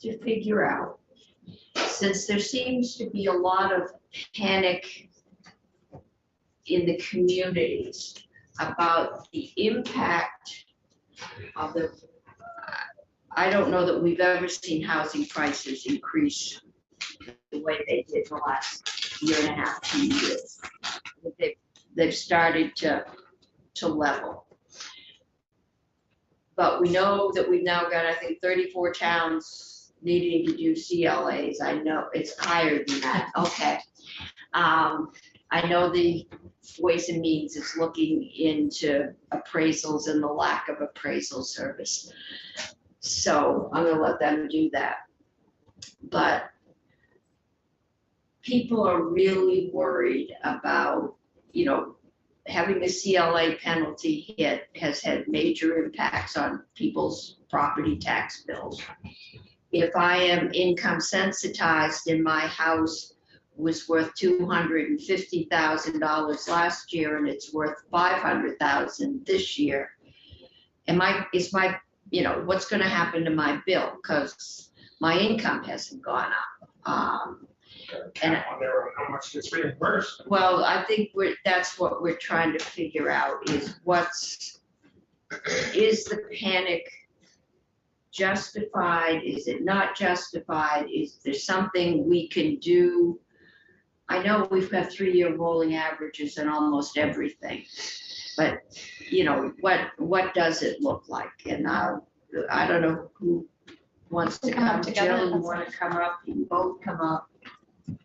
to figure out, since there seems to be a lot of panic in the communities about the impact of the, I don't know that we've ever seen housing prices increase the way they did the last year and a half, 2 years. They've started to level. But we know that we've now got, I think, 34 towns needing to do CLAs. I know it's higher than that. Okay. I know the Ways and Means is looking into appraisals and the lack of appraisal service. So I'm gonna let them do that. But people are really worried about, you know, having the CLA penalty hit has had major impacts on people's property tax bills. If I am income sensitized and my house was worth $250,000 last year and it's worth $500,000 this year, is my, you know, what's going to happen to my bill? Because my income hasn't gone up. And how much gets reimbursed? Well, I think that's what we're trying to figure out is is the panic justified? Is it not justified? Is there something we can do? I know we've got 3-year rolling averages and almost everything, but you know, what does it look like? And I don't know who wants to come together. Jill, you want to come up? You can both come up.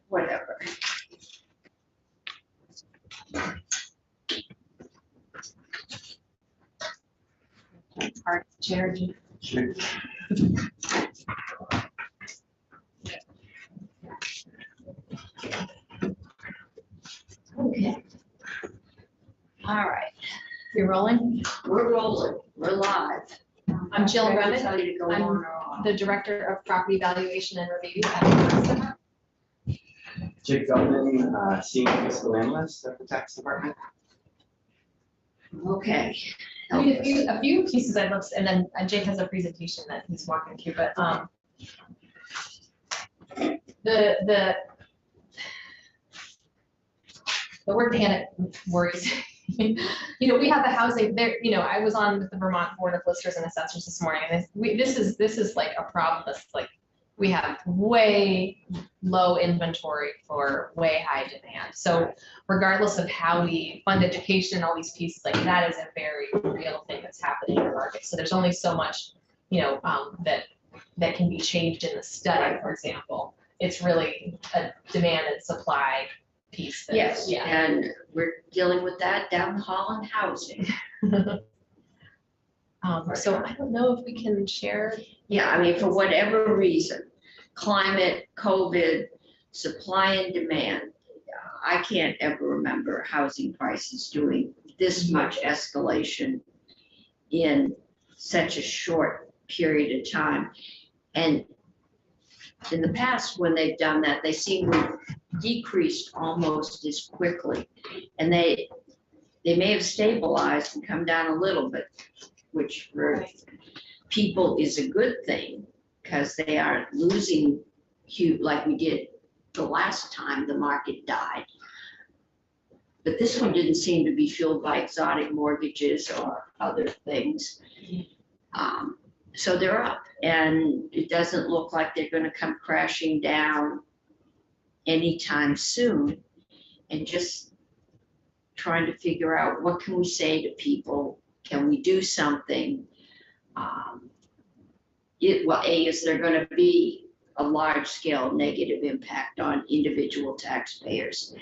Whatever. Hard chair. Sure. Okay. All right. You're rolling? We're rolling. We're live. I'm Jill I Remen. tell you to go I'm on or off. the Director of Property Valuation and Review at the Tax Department. Jake Feldman, Senior Fiscal Analyst at the Tax Department. Okay. I mean, a few pieces I'd love to, and then Jake has a presentation that he's walking through, but the word panic worries. You know, we have the housing there. You know, I was on with the Vermont Board of Listers and Assessors this morning, and this is like a problem. That's like we have way low inventory for way high demand. So regardless of how we fund education and all these pieces, like that is a very real thing that's happening in the market. So there's only so much, you know, that can be changed in the study, for example. It's really a demand and supply piece. Yes, yeah. and we're dealing with that down the hall in housing. So I don't know if we can share. Yeah, I mean, for whatever reason, climate, COVID, supply and demand, I can't ever remember housing prices doing this much escalation in such a short period of time. And in the past, when they've done that, they seem to have decreased almost as quickly. And they may have stabilized and come down a little bit, which for people is a good thing because they aren't losing huge like we did the last time the market died. But this one didn't seem to be fueled by exotic mortgages or other things. So they're up, and it doesn't look like they're going to come crashing down anytime soon. And just trying to figure out what can we say to people. Can we do something? Is there going to be a large-scale negative impact on individual taxpayers?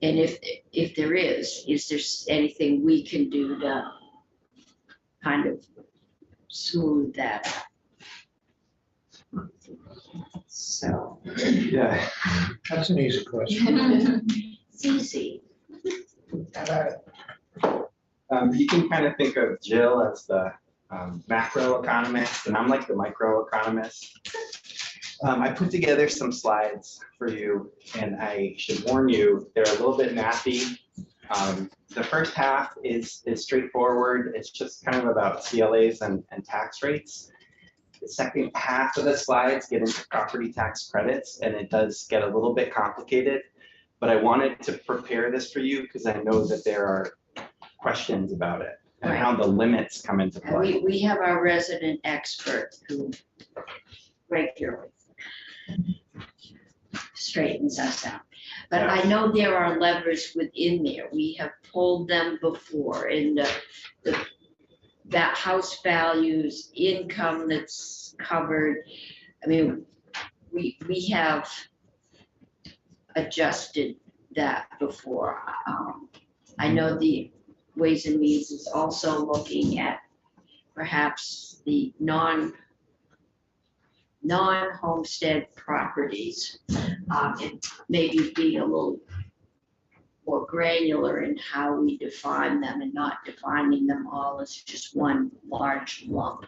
And if there is there anything we can do to kind of smooth that out? So. Yeah. That's an easy question. It's easy. You can kind of think of Jill as the macro economist, and I'm like the micro economist. I put together some slides for you, and I should warn you, they're a little bit mathy. The first half is straightforward. It's just kind of about CLAs and tax rates. the second half of the slides get into property tax credits, and it does get a little bit complicated. But I wanted to prepare this for you because I know that there are questions about it and Right. how the limits come into And play. we have our resident expert who regularly straightens us out. But I know there are levers within there. We have pulled them before in that house values, income that's covered. I mean, we have adjusted that before. I know the Ways and Means is also looking at perhaps the non-homestead properties, and maybe being a little more granular in how we define them and not defining them all as just one large lump.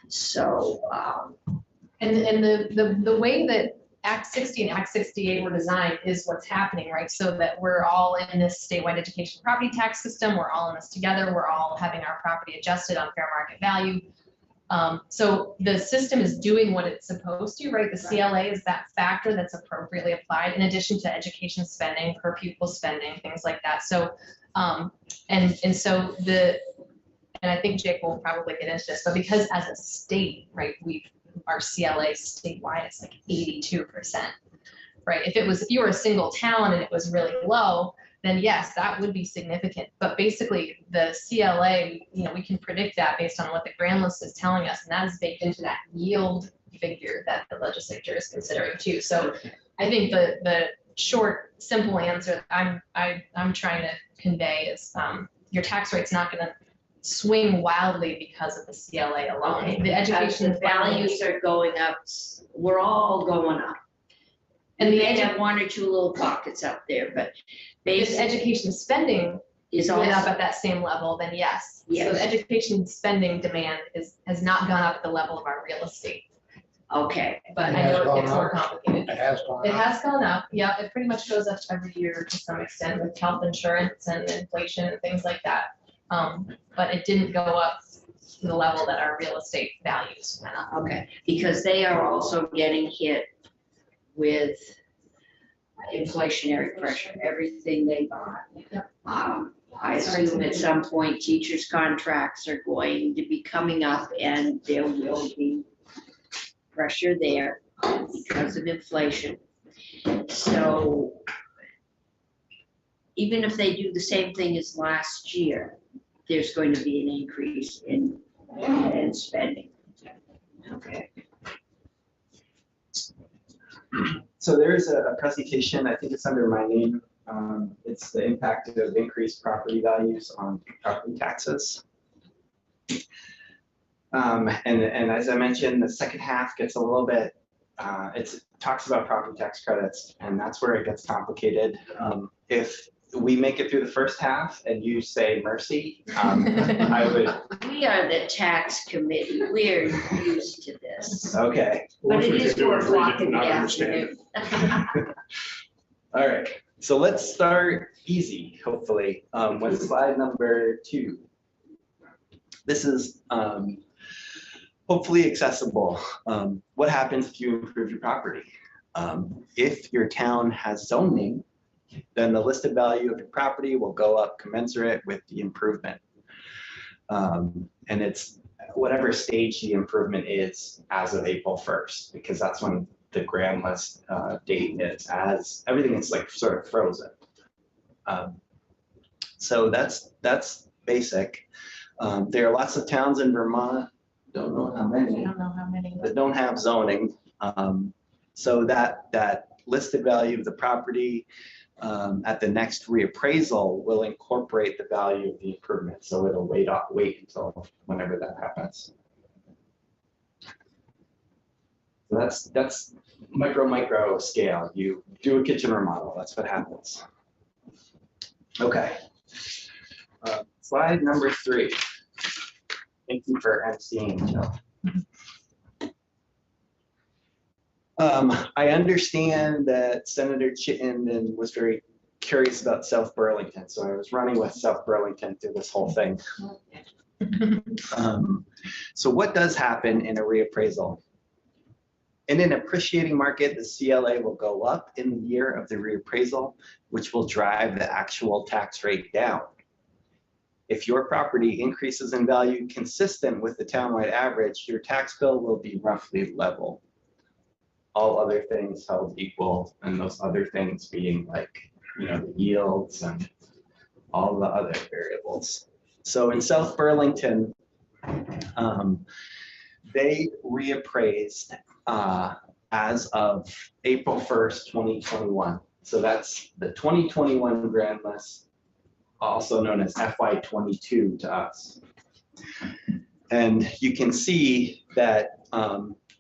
So, And the way that Act 60 and Act 68 were designed is what's happening, right? So that we're all in this statewide education property tax system, we're all in this together, we're all having our property adjusted on fair market value. So the system is doing what it's supposed to, right? The CLA is that factor that's appropriately applied in addition to education spending, per pupil spending, things like that. So, and so and I think Jake will probably get into this, but because as a state, right, our CLA statewide is like 82%, right? If you were a single town and it was really low, then yes, that would be significant. But basically the CLA, we can predict that based on what the grand list is telling us, and that is baked into that yield figure that the legislature is considering too. So I think the short, simple answer I'm trying to convey is your tax rate's not going to swing wildly because of the CLA alone. The education the values are going up, we're all going up. And we may have one or two little pockets up there, but If basic education spending is went up also, at that same level, then yes. So Yes. the education spending demand has not gone up at the level of our real estate, okay, but It I has know it gone gets more up. complicated. It has gone It up. has gone up, yeah, it pretty much goes up every year to some extent with health insurance and inflation and things like that. But it didn't go up to the level that our real estate values went up. okay, because they are also getting hit with inflationary pressure, everything they buy. Yep. I assume at some point teachers' contracts are going to be coming up and there will be pressure there because of inflation. So even if they do the same thing as last year, there's going to be an increase in spending. Okay. So there's a presentation, I think it's under my name. It's the impact of increased property values on property taxes. And as I mentioned, the second half gets a little bit, it talks about property tax credits, and that's where it gets complicated. If we make it through the first half and you say mercy, I would, We are the tax committee, we're used to this. okay. But it We is could do 4 it if we o'clock did in the not understand afternoon. All right, so let's start easy, hopefully, with slide number 2. This is hopefully accessible. What happens if you improve your property? If your town has zoning, then the listed value of your property will go up commensurate with the improvement. And it's whatever stage the improvement is as of April 1st, because that's when the grand list date is, as everything is like sort of frozen. So that's basic. There are lots of towns in Vermont, don't know how I many, don't know how many. that don't have zoning. So that listed value of the property at the next reappraisal will incorporate the value of the improvement. So it'll wait until whenever that happens. So that's micro scale. You do a kitchen remodel, that's what happens. Okay. Slide number 3. Thank you for emceeing, Jill. I understand that Senator Chittenden was very curious about South Burlington, so I was running with South Burlington through this whole thing. So what does happen in a reappraisal? In an appreciating market, the CLA will go up in the year of the reappraisal, which will drive the actual tax rate down. If your property increases in value consistent with the townwide average, your tax bill will be roughly level. All other things held equal, and those other things being like, the yields and all the other variables. So in South Burlington, they reappraised as of April 1st, 2021. So that's the 2021 grand list, also known as FY22 to us. And you can see that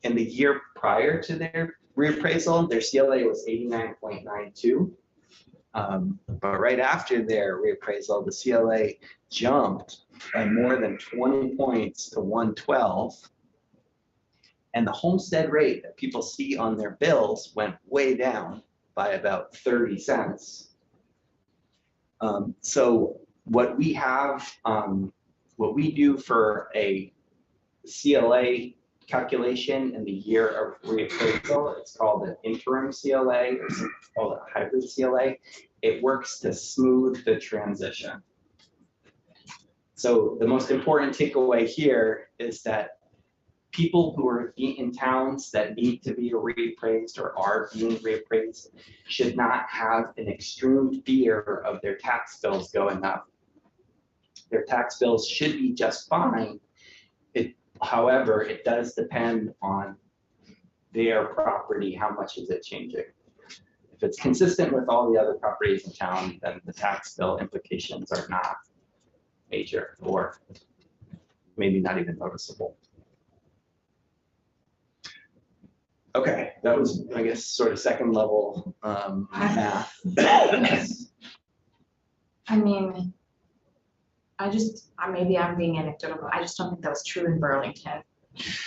in the year prior to their reappraisal, their CLA was 89.92. But right after their reappraisal, the CLA jumped by more than 20 points to 112. And the homestead rate that people see on their bills went way down by about 30 cents. So what we have, what we do for a CLA calculation in the year of reappraisal, it's called an interim CLA, or it's called a hybrid CLA. It works to smooth the transition. So the most important takeaway here is that people who are in towns that need to be reappraised or are being reappraised should not have an extreme fear of their tax bills going up. Their tax bills should be just fine. However, it does depend on their property, how much is it changing. If it's consistent with all the other properties in town, then the tax bill implications are not major or maybe not even noticeable. Okay, that was, I guess, sort of second level math. I mean, maybe I'm being anecdotal, but I just don't think that was true in Burlington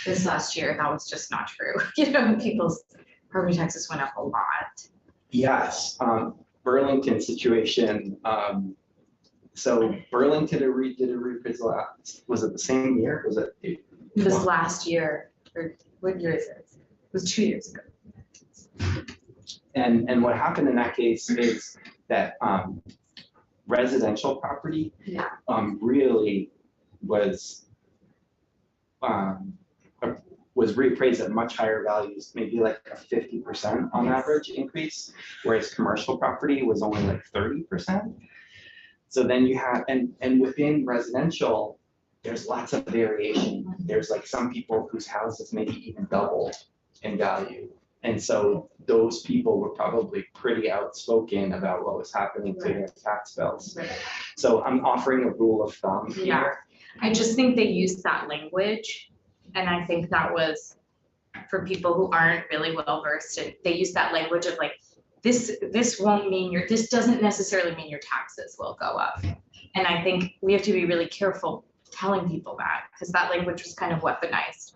this last year. That was just not true. People's property taxes went up a lot. Yes, Burlington situation. So Burlington did a reappraisal. Was it the same year? Was it? This last year, or what year is it? It was 2 years ago. And what happened in that case is that residential property really was reappraised at much higher values, maybe like a 50% on average increase, whereas commercial property was only like 30%. So then you have, and within residential, there's lots of variation. There's like some people whose houses maybe even doubled in value. And so those people were probably pretty outspoken about what was happening to their tax bills. Right. So I'm offering a rule of thumb here. Yeah. I just think they used that language, and I think that was for people who aren't really well versed. They use that language of like, this won't mean this doesn't necessarily mean your taxes will go up. And I think we have to be really careful telling people that, because that language was kind of weaponized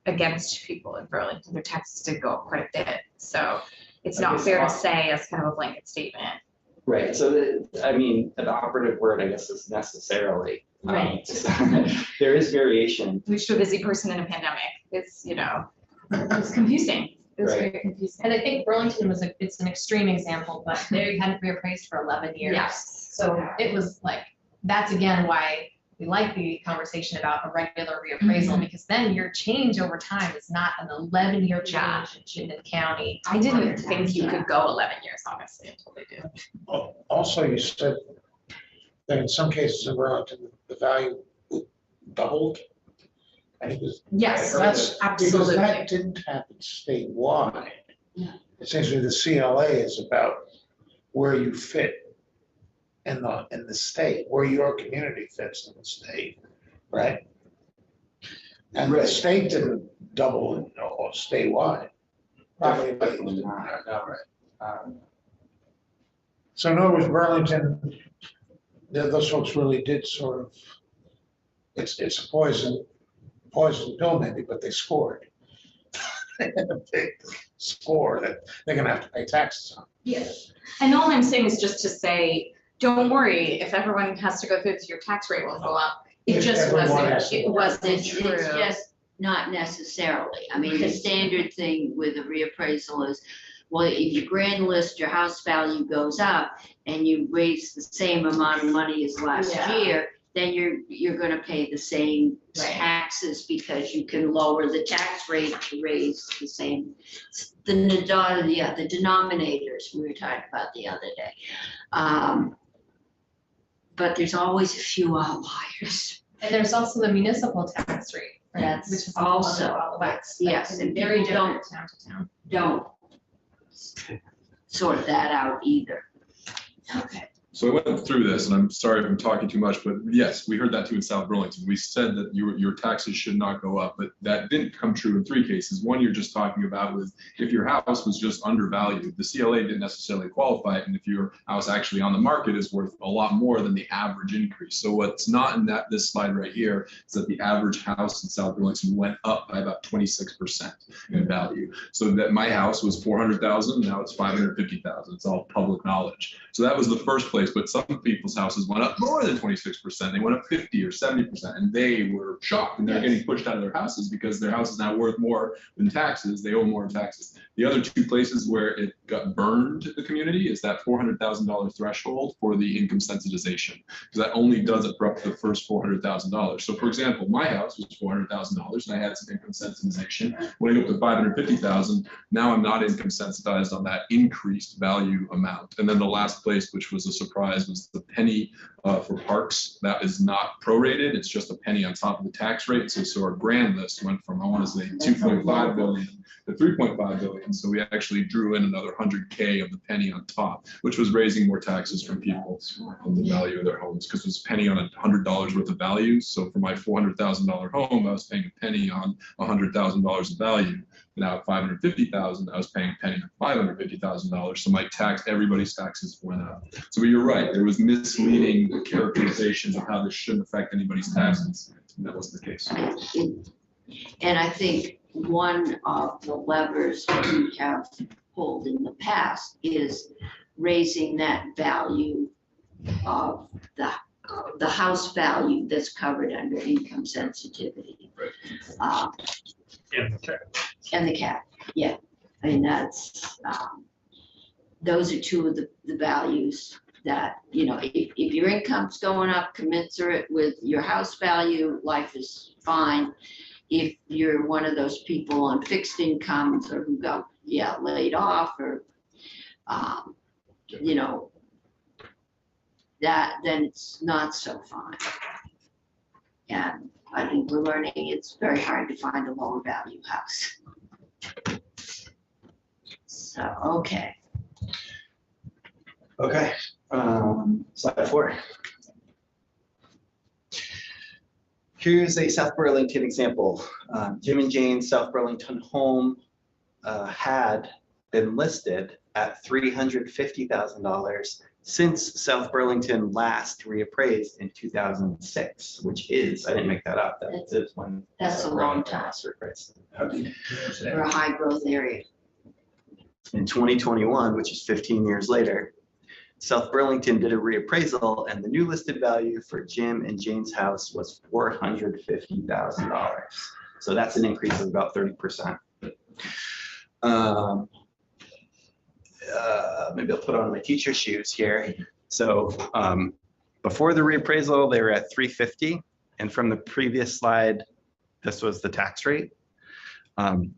against people in Burlington. Their taxes did go up quite a bit. So it's not fair to say as kind of a blanket statement. Right. So the operative word, I guess, is necessarily. Right. There is variation. At least to a busy person in a pandemic, it's confusing. It was Right. very confusing. And I think Burlington it's an extreme example, but they hadn't reappraised for 11 years. Yes. So it was like, that's again why we like the conversation about a regular reappraisal, because then your change over time is not an 11-year Yeah. change in Chittenden County. I didn't think you could go 11 years, honestly, until they did. Also, you said that in some cases in Burlington, the value doubled. And it was. Yes, I heard that. absolutely. Because that didn't happen statewide. Yeah. Essentially, the CLA is about where you fit in the state, where your community fits in the state, right? And the Right. state didn't double, statewide. Probably, but Definitely not. no, right. So in other words, Burlington, those folks really did sort of, it's a poison pill maybe, but they scored. A big score that they're gonna have to pay taxes on. Yes. And all I'm saying is just to say, don't worry, if everyone has to go through this, your tax rate won't go up. It just Everyone has wasn't, to- it wasn't It's true. just not necessarily. I mean, the standard thing with a reappraisal is, well, if your grand list, your house value goes up and you raise the same amount of money as last Yeah. year, then you're gonna pay the same Right. taxes because you can lower the tax rate to raise the same. The denominators we were talking about the other day. But there's always a few outliers. And there's also the municipal tax rate, right, That's which is also- all the West. yes, and Very people don't- different town to town. Don't sort that out either. Okay. So I went through this, and I'm sorry if I'm talking too much, but yes, we heard that too in South Burlington. We said that your taxes should not go up, but that didn't come true in 3 cases. One you're just talking about was if your house was just undervalued, the CLA didn't necessarily qualify it, and if your house actually on the market is worth a lot more than the average increase. So what's not in this slide right here is that the average house in South Burlington went up by about 26% in value. So that my house was 400,000, now it's 550,000. It's all public knowledge. So that was the first place, but some people's houses went up more than 26%. They went up 50 or 70%, and they were shocked, and they're getting pushed out of their houses because their house is now worth more than taxes. They owe more in taxes. The other 2 places where it got burned, the community, is that $400,000 threshold for the income sensitization, because that only does it for up to the first $400,000. So for example, my house was $400,000 and I had some income sensitization. When I go up to 550,000, now I'm not income sensitized on that increased value amount. And then the last place, which was a surprise, was the penny for parks. That is not prorated. It's just a penny on top of the tax rate. So our grand list went from, I want to say, 2.5 billion to 3.5 billion. So we actually drew in another 100K of the penny on top, which was raising more taxes from people on the value of their homes, because it was a penny on $100 worth of value. So for my $400,000 home, I was paying a penny on $100,000 of value. Now at 550,000, I was paying a penny on $550,000. So my everybody's taxes went up. So you're right, there was misleading characterizations of how this shouldn't affect anybody's taxes. And that wasn't the case. And I think one of the levers that we have pulled in the past is raising that value of the house value that's covered under income sensitivity. Right. And the cap, yeah. I mean, that's, those are 2 of the values that, if your income's going up commensurate with your house value, life is fine. If you're one of those people on fixed incomes or who got, laid off or, then it's not so fine. And I think we're learning it's very hard to find a lower value house. So, okay. Okay, slide 4. Here's a South Burlington example. Jim and Jane's South Burlington home had been listed at $350,000 since South Burlington last reappraised in 2006, which is, I didn't make that up, that is when. That's a long time. last reappraised. For a high growth area. In 2021, which is 15 years later, South Burlington did a reappraisal and the new listed value for Jim and Jane's house was $450,000. So that's an increase of about 30%. Maybe I'll put on my teacher shoes here. So before the reappraisal, they were at 350. And from the previous slide, this was the tax rate.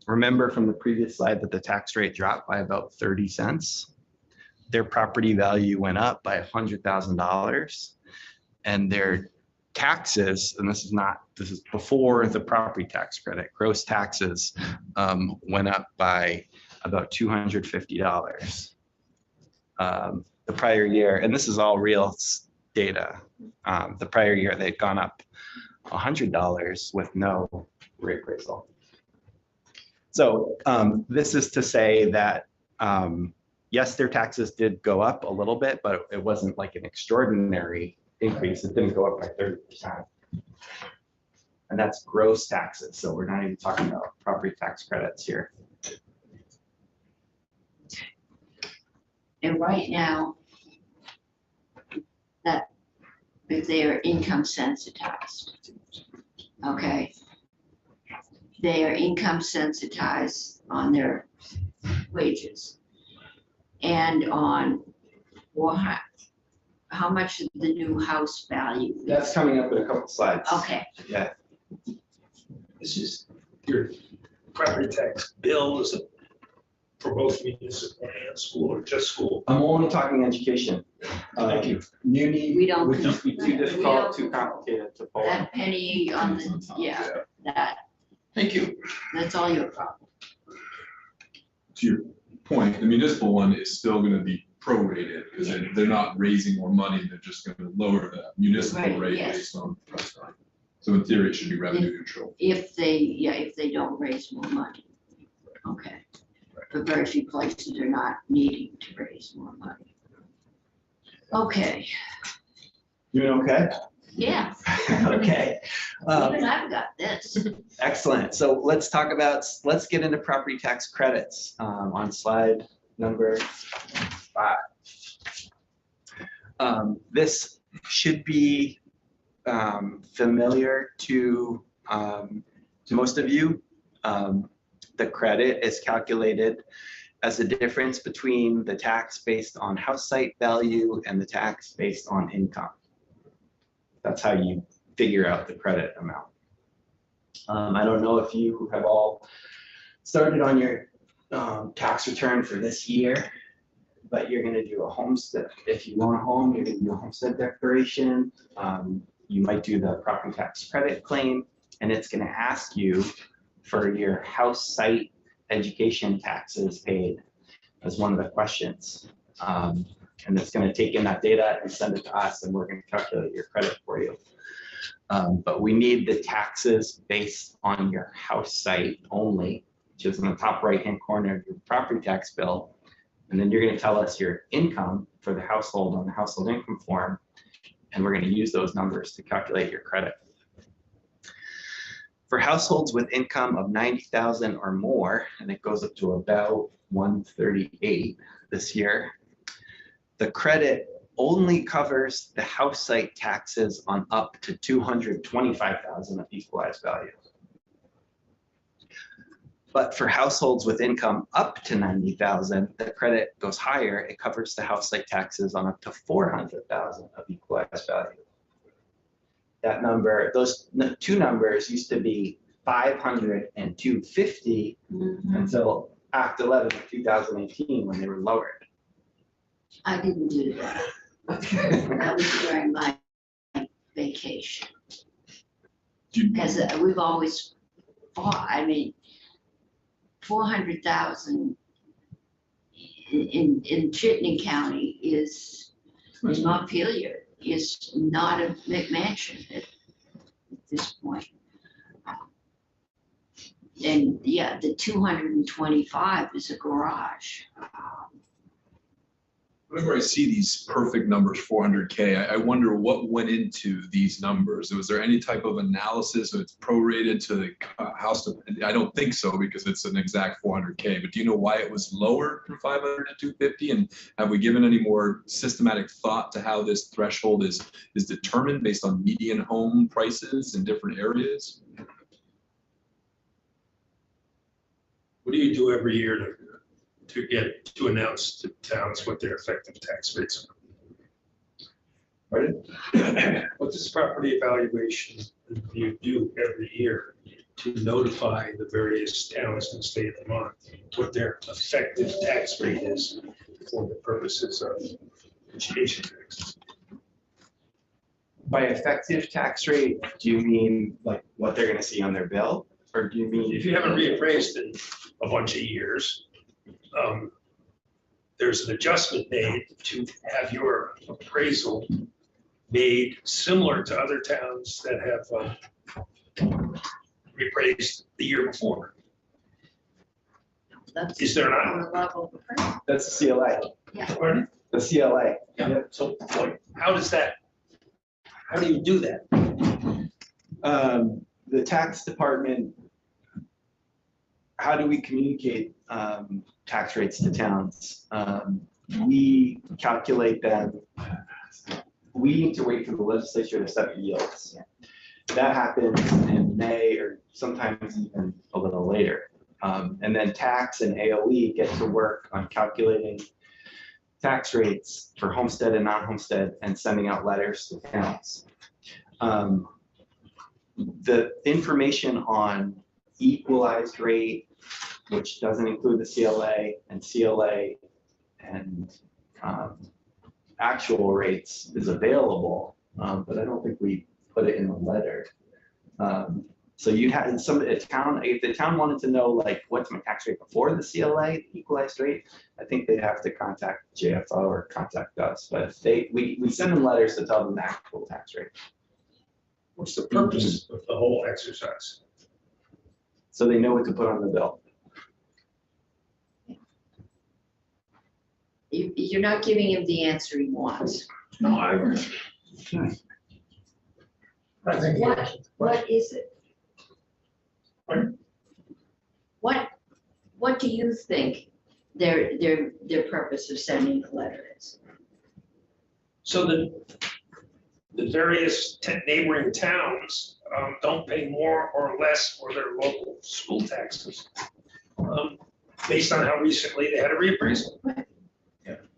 Remember from the previous slide that the tax rate dropped by about 30 cents. Their property value went up by $100,000, and their taxes, and this is before the property tax credit, gross taxes went up by about $250. The prior year, and this is all real data, the prior year they'd gone up $100 with no reappraisal. So this is to say that yes, their taxes did go up a little bit, but it wasn't like an extraordinary increase. It didn't go up by 30%. And that's gross taxes. So we're not even talking about property tax credits here. And right now, that if they are income sensitized. Okay? They are income sensitized on their wages. And on, well, how much of the new house value? is- That's coming up in a couple slides. Okay, Yeah, This is your property tax bill, is it for both municipal and school or just school? I'm only talking education. Thank you. Muni We don't- would just be too we difficult, don't- too complicated to pull in. that penny on the, yeah, that, Thank you. that's all your problem. To your point, the municipal one is still gonna be prorated, because they're not raising more money, they're just gonna lower the municipal Right, rate yes. based on price value. So in theory, it should be revenue neutral. If they don't raise more money. Okay. But very few places are not needing to raise more money. Okay, You doing okay? yeah, Okay. even I've got this. Excellent. So let's get into property tax credits on slide number 5. This should be familiar to most of you. The credit is calculated as the difference between the tax based on house site value and the tax based on income. That's how you figure out the credit amount. I don't know if you have all started on your tax return for this year, but you're gonna do a homestead. If you want a home, you're gonna do a homestead declaration. You might do the property tax credit claim, and it's gonna ask you for your house site education taxes paid as one of the questions. And it's gonna take in that data and send it to us, and we're gonna calculate your credit for you. But we need the taxes based on your house site only, which is in the top right-hand corner of your property tax bill. And then you're gonna tell us your income for the household on the household income form, and we're gonna use those numbers to calculate your credit. For households with income of 90,000 or more, and it goes up to about 138 this year, the credit only covers the house site taxes on up to 225,000 of equalized value. But for households with income up to 90,000, the credit goes higher. It covers the house site taxes on up to 400,000 of equalized value. That number, those two numbers used to be 500 and 250 until Act 11 of 2018 when they were lowered. I didn't do that. That was during my vacation. Do you- Because we've always fought, I mean, 400,000 in Chittenden County is, in Montpelier, is not a McMansion at this point. And yeah, the 225 is a garage. Whenever I see these perfect numbers, 400K, I wonder what went into these numbers. Was there any type of analysis, or it's prorated to the house? I don't think so, because it's an exact 400K, but do you know why it was lower from 500 to 250? And have we given any more systematic thought to how this threshold is determined based on median home prices in different areas? What do you do every year to announce to towns what their effective tax rates are? Pardon? What does property evaluation you do every year to notify the various towns in the state of Vermont what their effective tax rate is for the purposes of education taxes? By effective tax rate, do you mean like what they're gonna see on their bill? Or do you mean? If you haven't reappraised in a bunch of years, there's an adjustment made to have your appraisal made similar to other towns that have reappraised the year before. That's Is there not? on the level of the That's the CLA, Pardon? the CLA. Yeah, so like, how do you do that? The tax department, how do we communicate tax rates to towns? We calculate them we need to wait for the legislature to set the yields. That happens in May or sometimes even a little later. And then tax and AOE get to work on calculating tax rates for homestead and non-homestead and sending out letters to towns. The information on equalized rate, which doesn't include the CLA and actual rates, is available, but I don't think we put it in the letter. So you had if the town wanted to know like what's my tax rate before the CLA, equalized rate, I think they'd have to contact JFO or contact us. But we send them letters to tell them the actual tax rate. What's the purpose of the whole exercise? So they know what to put on the bill. You're not giving him the answer he wants. No, I think. What is it? What do you think their purpose of sending the letter is? So the various neighboring towns don't pay more or less for their local school taxes based on how recently they had a reappraisal.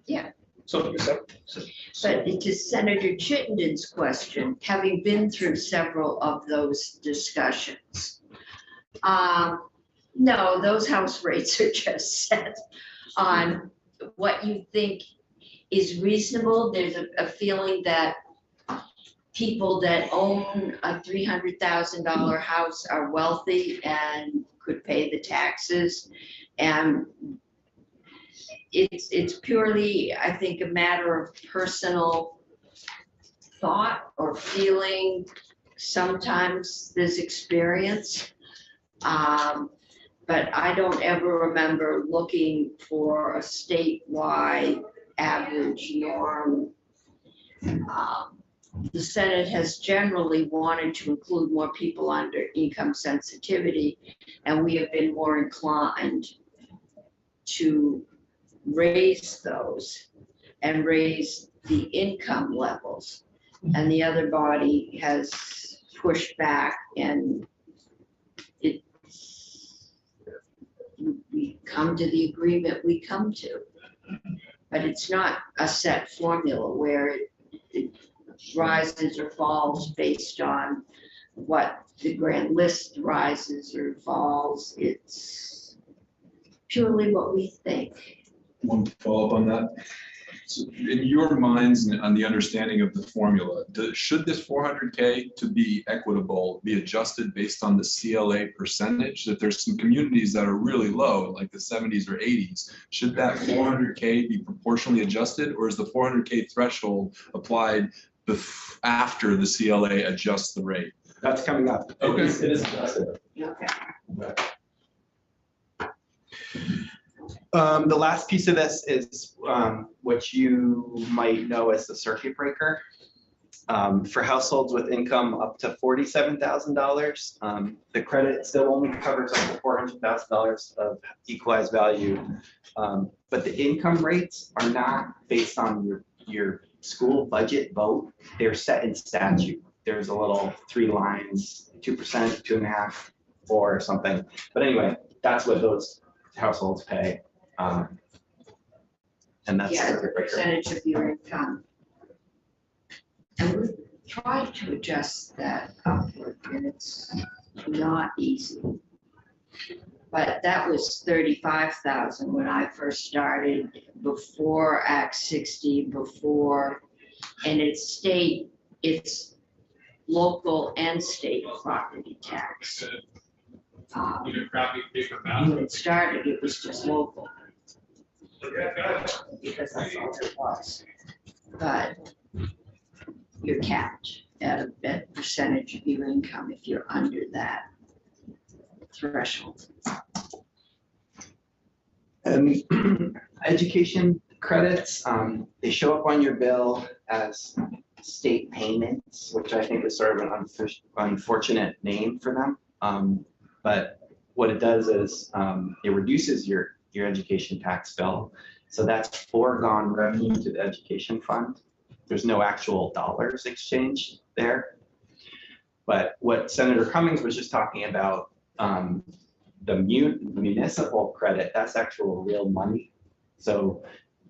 Yeah. So, But to Senator Chittenden's question, having been through several of those discussions, no, those house rates are just set on what you think is reasonable. There's a feeling that people that own a $300,000 house are wealthy and could pay the taxes. And it's purely, I think, a matter of personal thought or feeling. Sometimes there's experience. But I don't ever remember looking for a statewide average norm. The Senate has generally wanted to include more people under income sensitivity, and we have been more inclined to raise those and raise the income levels. And the other body has pushed back, and we come to the agreement we come to. But it's not a set formula where it rises or falls based on what the grand list rises or falls. It's purely what we think. One follow-up on that. So in your minds and on the understanding of the formula, should this 400K to be equitable be adjusted based on the CLA percentage? That there's some communities that are really low, like the 70s or 80s. Should that 400K be proportionally adjusted, or is the 400K threshold applied after the CLA adjusts the rate? That's coming up. Okay. It is adjusted. Okay. The last piece of this is what you might know as the circuit breaker. For households with income up to $47,000, the credit still only covers up to $400,000 of equalized value. But the income rates are not based on your school budget vote. They're set in statute. There's a little 3 lines, 2%, 2.5%, 4% or something. But anyway, that's what those households pay. And that's Yeah, the circuit breaker. percentage of your income. And we've tried to adjust that upward, and it's not easy. But that was 35,000 when I first started, before Act 60, and it's local and state property tax. When it started, it was just local, because that's all it was. But you're capped at a percentage of your income if you're under that threshold. And education credits, they show up on your bill as state payments, which I think is sort of an unfortunate name for them. But what it does is it reduces your education tax bill. So that's foregone revenue to the education fund. there's no actual dollars exchange there. But what Senator Cummings was just talking about, the municipal credit, that's actual real money. So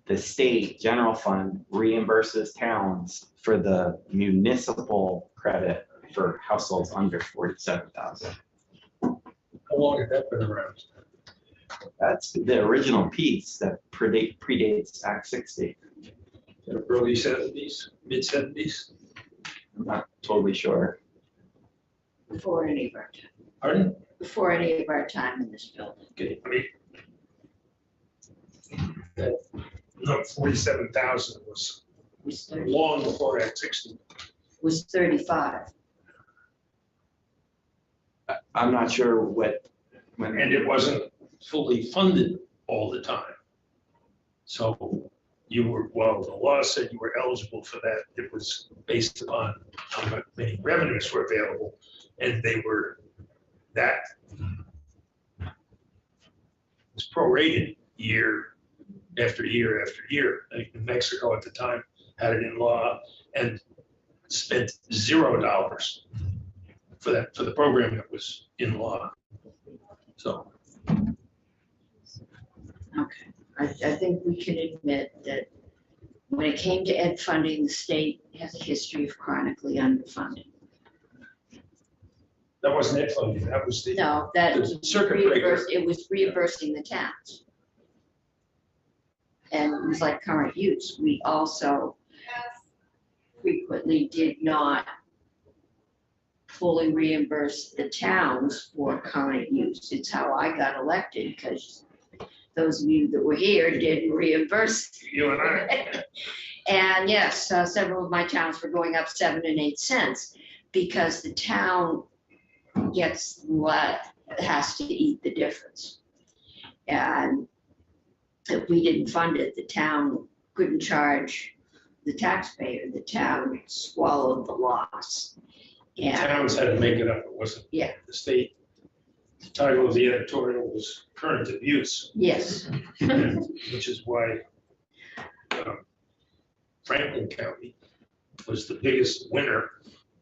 the state general fund reimburses towns for the municipal credit for households under 47,000. How long has that been around? That's the original piece that predates Act 60. The early 70s, mid 70s? I'm not totally sure. Before any of our time, Pardon? before any of our time in this building. Okay, I mean, that, no, 47,000 was Was 30, long before Act 60. was 35. I'm not sure what, when. And it wasn't fully funded all the time. So you were, well, the law said you were eligible for that. It was based upon how many revenues were available, and they were, that was prorated year after year after year. Like in Mexico at the time had it in law and spent $0 for that, for the program that was in law. So Okay, I think we can admit that when it came to ed funding, the state has a history of chronically underfunded. that wasn't it funding, that was the No, that the circuit breaker. reimbursed, it was reimbursing the towns. And it was like current use. We also frequently did not fully reimburse the towns for current use. It's how I got elected, because those of you that were here didn't reimburse. You and I, And yes, several of my towns were going up 7 and 8 cents because the town gets what has to eat the difference. And if we didn't fund it, the town couldn't charge the taxpayer. The town swallowed the loss. And towns had to make it up, it wasn't. Yeah. The state. The title of the editorial was current of use, yes, which is why Franklin County was the biggest winner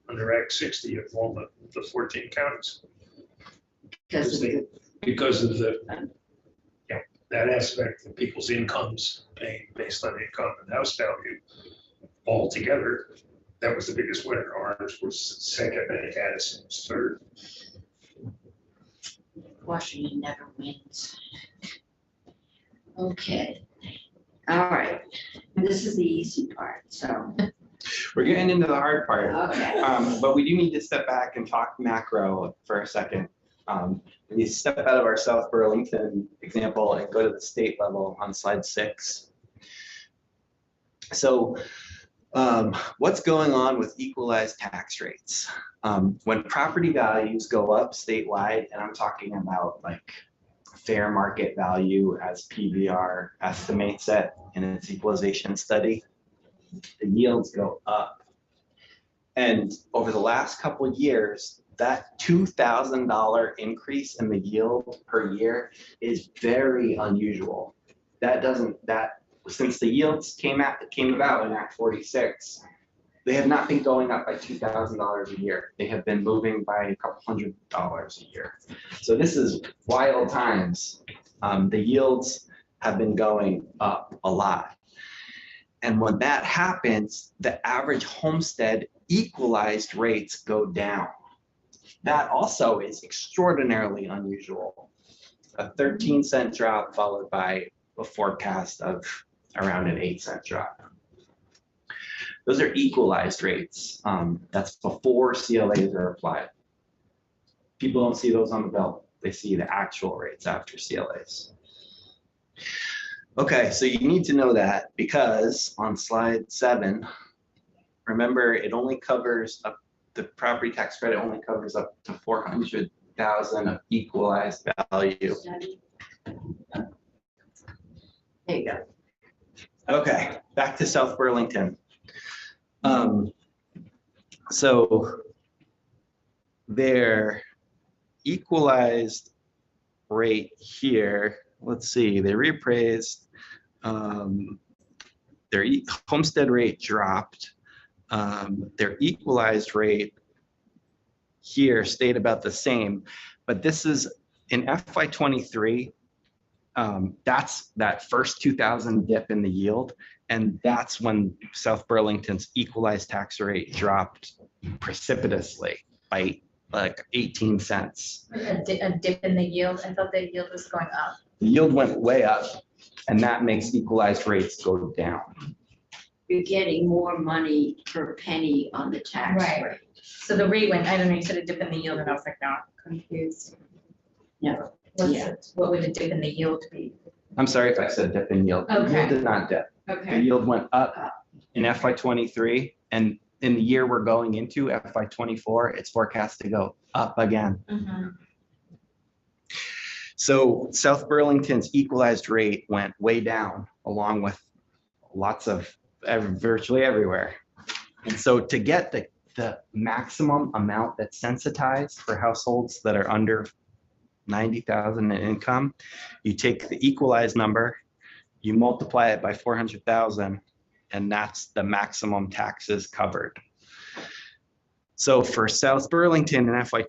under Act 60 of all the 14 counties. because of the, Because of the, yeah, that aspect of people's incomes paying based on income and house value altogether, that was the biggest winner. Orange was second and Addison was third. Washington never wins. Okay, all right. This is the easy part, so, We're getting into the hard part. okay. But we do need to step back and talk macro for a second. We need to step out of our South Burlington example and go to the state level on slide 6. So what's going on with equalized tax rates? When property values go up statewide, and I'm talking about like fair market value as PBR estimates it in its equalization study, the yields go up. And over the last couple of years, that $2,000 increase in the yield per year is very unusual. Since the yields came about in Act 46, they have not been going up by $2,000 a year. They have been moving by a couple $100 a year. So this is wild times. The yields have been going up a lot. And when that happens, the average homestead equalized rates go down. That also is extraordinarily unusual. A 13-cent drop followed by a forecast of around an 8-cent drop. Those are equalized rates. That's before CLAs are applied. People don't see those on the bill. They see the actual rates after CLAs. Okay, so you need to know that because on slide 7, remember it only covers up, the property tax credit only covers up to $400,000 of equalized value. There you go. Okay, back to South Burlington. So their equalized rate here, let's see, they reappraised their homestead rate dropped. Their equalized rate here stayed about the same, but this is in FY '23. That's that first 2000 dip in the yield. And that's when South Burlington's equalized tax rate dropped precipitously by like 18 cents. A dip in the yield. I thought the yield was going up. The yield went way up, and that makes equalized rates go down. You're getting more money per penny on the tax Right. rate. So the rate went, I don't know, you said a dip in the yield and I was like, no, confused. Yeah. What would a dip in the yield be? I'm sorry if I said dip in yield. The Okay. yield did not dip. The Okay. yield went up in FY '23, and in the year we're going into, FY '24, it's forecast to go up again. Mhm. So South Burlington's equalized rate went way down, along with lots of virtually everywhere. And so to get the maximum amount that's sensitized for households that are under 90,000 in income, you take the equalized number, you multiply it by 400,000, and that's the maximum taxes covered. So for South Burlington in FY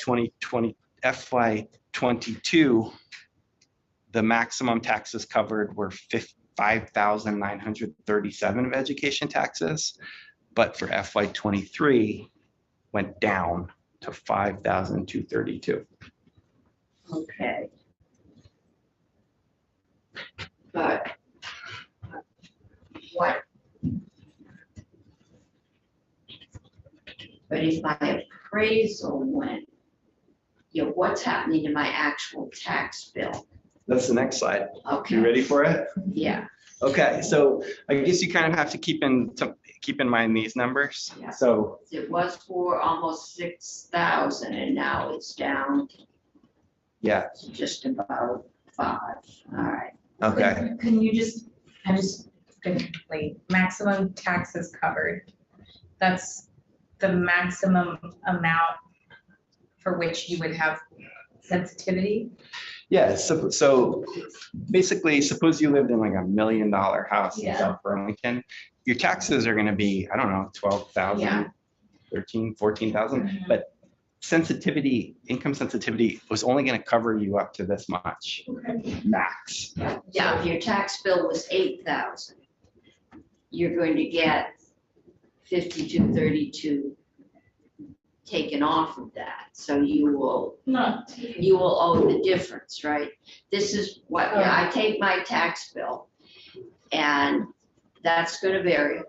22, the maximum taxes covered were 5,937 of education taxes, but for FY '23 went down to 5,232. Okay. But what? But if my appraisal went, what's happening to my actual tax bill? That's the next slide. Okay, You ready for it? yeah, Okay, so I guess you kind of have to keep in mind these numbers. Yeah. So it was for almost 6,000 and now it's down yeah, to just about 5, all right. okay. Can you just, I just, like, maximum taxes covered. That's the maximum amount for which you would have sensitivity? Yeah, so basically, suppose you lived in like $1 million house in Yeah. South Burlington, your taxes are gonna be, I don't know, 12,000, Yeah. 13, 14,000, Mhm. but sensitivity, income sensitivity was only gonna cover you up to this much, max. So if your tax bill was 8,000, you're going to get 5232 taken off of that. So you will owe the difference, right? This is what, I take my tax bill and that's gonna vary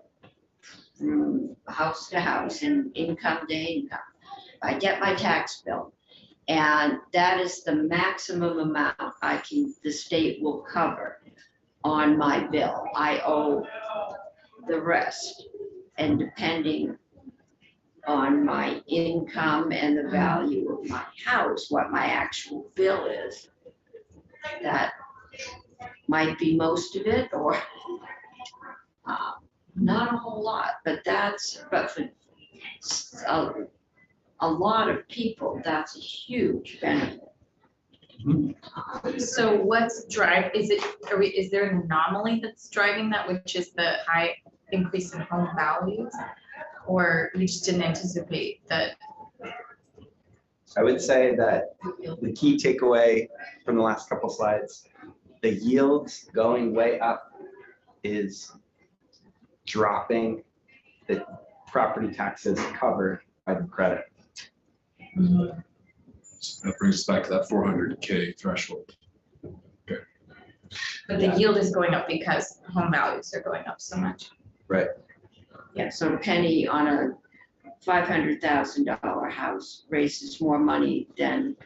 from house to house and income to income. I get my tax bill and that is the maximum amount the state will cover on my bill. I owe the rest, and depending on my income and the value of my house, what my actual bill is, that might be most of it or not a whole lot, but for a lot of people, that's a huge benefit. So what's is there an anomaly that's driving that, which is the high increase in home values? Or we just didn't anticipate that? I would say that the key takeaway from the last couple slides, the yields going way up is dropping the property taxes covered by the credit. That brings us back to that 400K threshold. But the yield is going up because home values are going up so much. Right. Yeah, so a penny on a $500,000 house raises more money than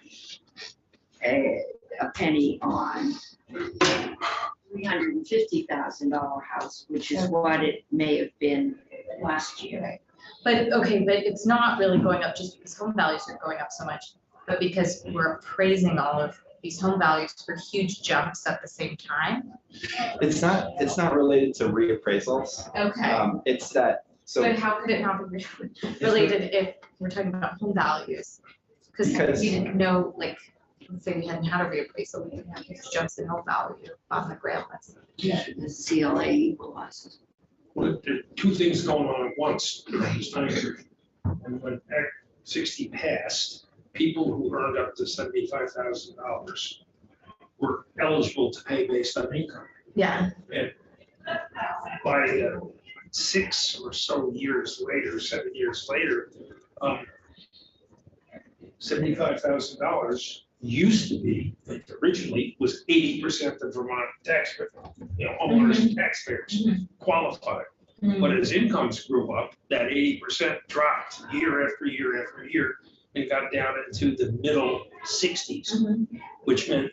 a penny on $350,000 house, which is what it may have been last year. But, okay, but it's not really going up just because home values are going up so much, but because we're appraising all of these home values for huge jumps at the same time. It's not related to reappraisals. Okay, It's that, so. but how could it not be related if we're talking about home values? Because Because- we didn't know, like, let's say we hadn't had a reappraisal, we didn't have huge jumps in home value on the grant list. The CLA equalizes. Well, there are two things going on at once during this time period. And when Act 60 passed, people who earned up to $75,000 were eligible to pay based on income. Yeah. And by 6 or so years later, 7 years later, $75,000 used to be, like originally, was 80% of Vermont taxpayers, homeowners and taxpayers qualified. But as incomes grew up, that 80% dropped year after year after year and got down into the middle 60s, which meant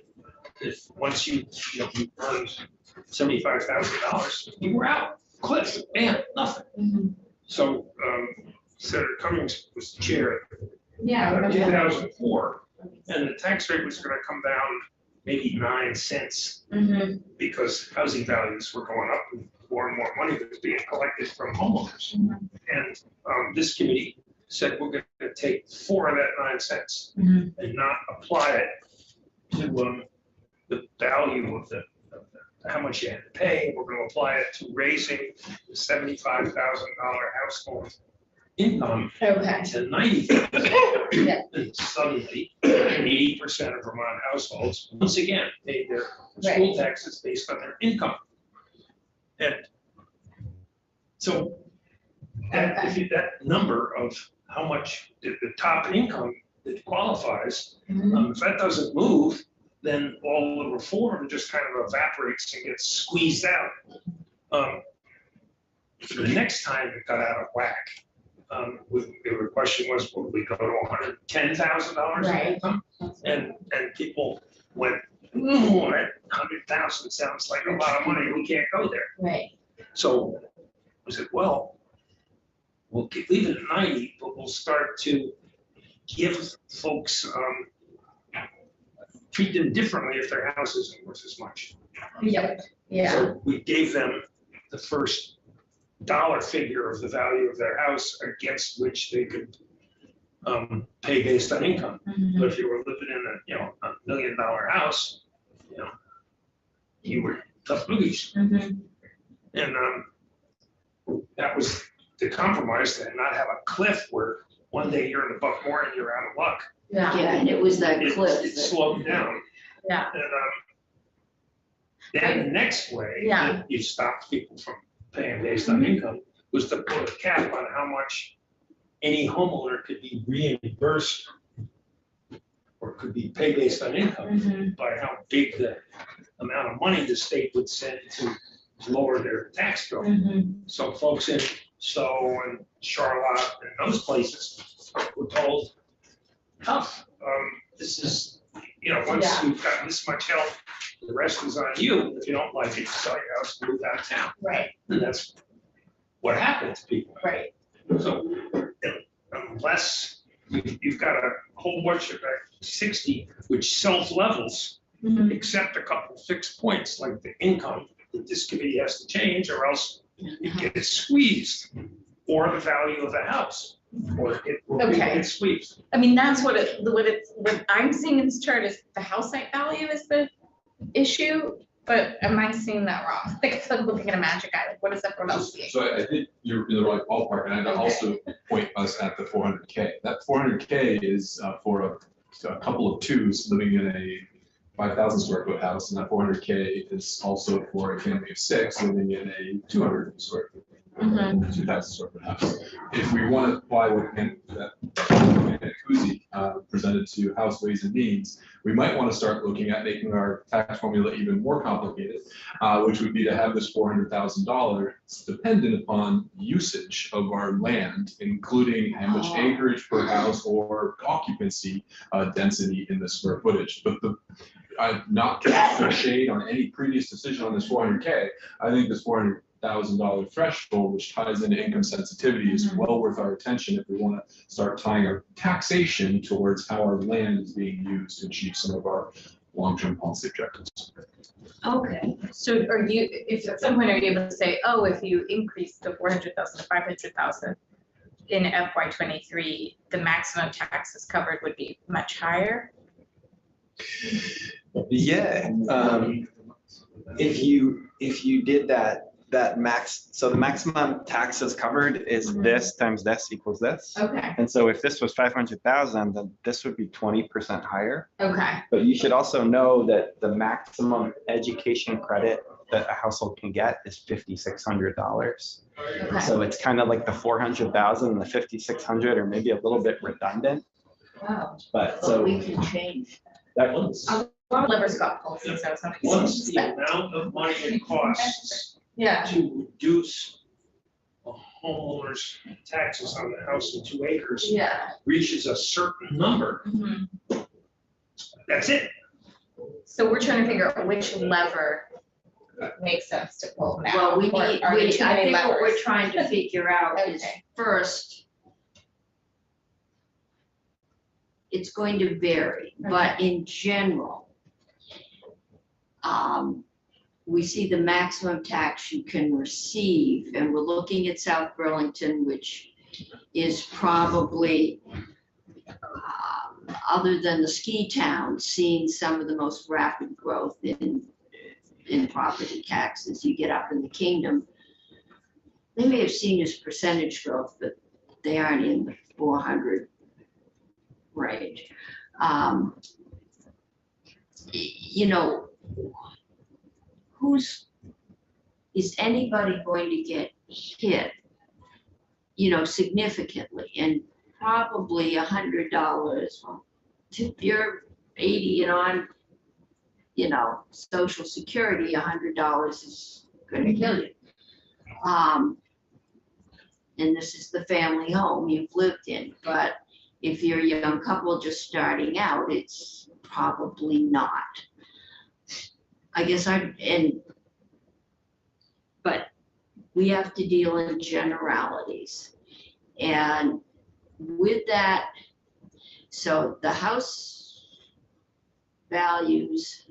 if once you earned $75,000, you were out, cliff, bam, nothing. So Senator Cummings was chair Yeah. I in remember that. 2004, and the tax rate was going to come down maybe 9 cents because housing values were going up and more money was being collected from homeowners. And this committee said we're going to take 4 of that 9 cents and not apply it to the value of how much you had to pay. We're going to apply it to raising the $75,000 household income Okay. to $90,000. Yeah. And suddenly, 80% of Vermont households, once again, paid their school taxes based on their income. And so that number of how much the top income that qualifies, if that doesn't move, then all the reform just kind of evaporates and gets squeezed out. The next time it got out of whack, the question was, will we go to $110,000 in income? And people went, ooh, that 100,000 sounds like a lot of money. We can't go there. Right. So I said, well, we'll leave it at 90, but we'll start to give folks, treat them differently if their house isn't worth as much. Yep. Yeah. So we gave them the first dollar figure of the value of their house against which they could pay based on income. But if you were living in a $1 million house, you were tough boogies. And that was the compromise, to not have a cliff where one day you're in the buck more and you're out of luck. Yeah. And it was that cliff. It slowed down. Yeah. And then the next way that you stopped people from paying based on income was to put a cap on how much any homeowner could be reimbursed or could be paid based on income by how big the amount of money the state would send to lower their tax bill. So folks in Stowe and Charlotte and those places were told, tough, this is, once you've got this much help, the rest is on you. If you don't like it, sell your house and move out of town. Right. And that's what happened to people. Right. So unless you've got a whole bunch of Act 60, which self-levels, except a couple fixed points like the income that this committee has to change, or else it gets squeezed, or the value of the house, or it will get squeezed. I mean, that's what I'm seeing in this chart is the house site value is the issue, but am I seeing that wrong? Like, if I'm looking at a magic eye, like what is everyone else seeing? So I think you're in the right ballpark, and I'd also point us at the 400K. That 400K is for a couple of twos living in a 5,000 square foot house, and that 400K is also for a family of 6 living in a 200 square foot, 2,000 square foot house. If we want to apply what Kuzi presented to House Ways and Means, we might want to start looking at making our tax formula even more complicated, which would be to have this $400,000 dependent upon usage of our land, including how much acreage per house or occupancy density in the square footage. But not casting shade on any previous decision on this 400K, I think this $400,000 threshold, which ties into income sensitivity, is well worth our attention if we want to start tying our taxation towards how our land is being used to achieve some of our long-term policy objectives. Okay, so if at some point are you able to say, oh, if you increase the 400,000 to 500,000 in FY23, the maximum taxes covered would be much higher? Yeah, if you did that that max, so the maximum taxes covered is this times this equals this. Okay, And so if this was 500,000, then this would be 20% higher. okay, But you should also know that the maximum education credit that a household can get is $5,600. okay. So it's kind of like the 400,000 and the 5,600 are maybe a little bit redundant, Wow. but But so we can change. that Once, A lot of livers got pulsing, so something. once the amount of money it costs Yeah, to reduce a homeowner's taxes on the house in 2 acres yeah. reaches a certain number, Mhm. that's it. So we're trying to figure out which lever makes sense to pull now. Well, we or need, are there we, too I many think what we're levers? trying to figure out is Okay. first, it's going to vary, but in general, we see the maximum tax you can receive, and we're looking at South Burlington, which is probably, other than the ski town, seeing some of the most rapid growth in property taxes. You get up in the kingdom, they may have seen as percentage growth, but they aren't in the 400 range. You know, is anybody going to get hit, you know, significantly? And probably $100, well, if you're 80 and on, you know, Social Security, $100 is gonna kill you. And this is the family home you've lived in, but if you're a young couple just starting out, it's probably not. I guess but we have to deal in generalities. And with that, so the house values,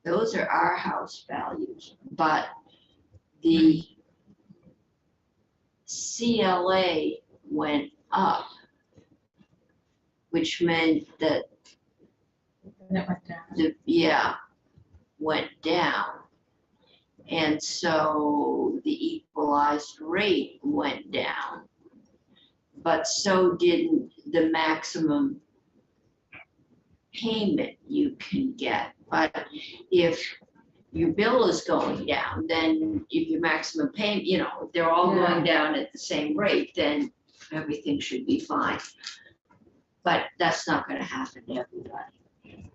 those are our house values, but the CLA went up, which meant that That went down. went down. And so the equalized rate went down. But so didn't the maximum payment you can get. But if your bill is going down, then if your maximum payment, you know, if they're all going down at the same rate, then everything should be fine. But that's not gonna happen to everybody.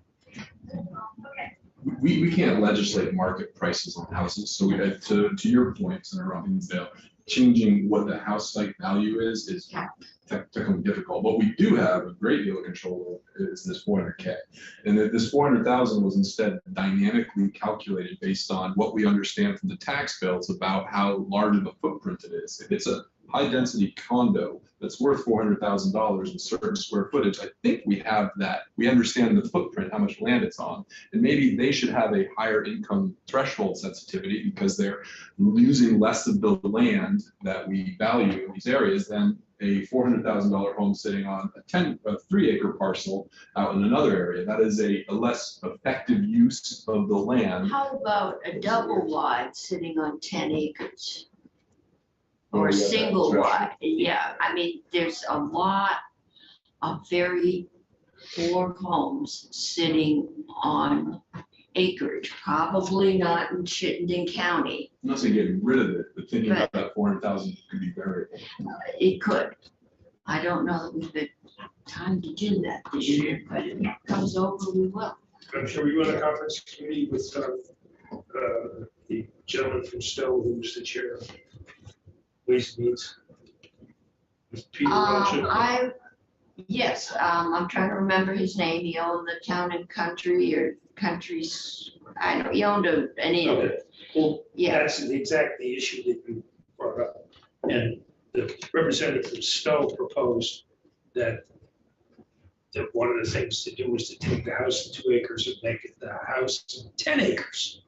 We can't legislate market prices on houses, so to your point, Senator Robbinsdale, changing what the house site value is technically difficult. What we do have a great deal of control of is this 400K. And that this 400,000 was instead dynamically calculated based on what we understand from the tax bills about how large of a footprint it is. If it's a high density condo that's worth $400,000 in certain square footage, I think we have that. We understand the footprint, how much land it's on. And maybe they should have a higher income threshold sensitivity because they're using less of the land that we value in these areas than a $400,000 home sitting on a 3-acre parcel out in another area. That is a less effective use of the land. How about a double wide sitting on 10 acres? Oh, Or a yeah, that single threshold. wide, yeah, I mean, there's a lot of very poor homes sitting on acreage, probably not in Chittenden County. I'm not saying getting rid of it, but thinking about that 400,000 could be variable. It could. I don't know that we've got time to do that this year, but if it comes over, we will. I'm sure we run a conference committee with the gentleman from Stowe, who's the chair of Ways and Means. With Peter Welch. Yes, I'm trying to remember his name. He owned the Town and Country or Countries, I know, he owned an inn. Okay, well, Yeah, that's exactly the issue that you brought up. And the representative from Stowe proposed that one of the things to do was to take the house in 2 acres and make it the house in 10 acres.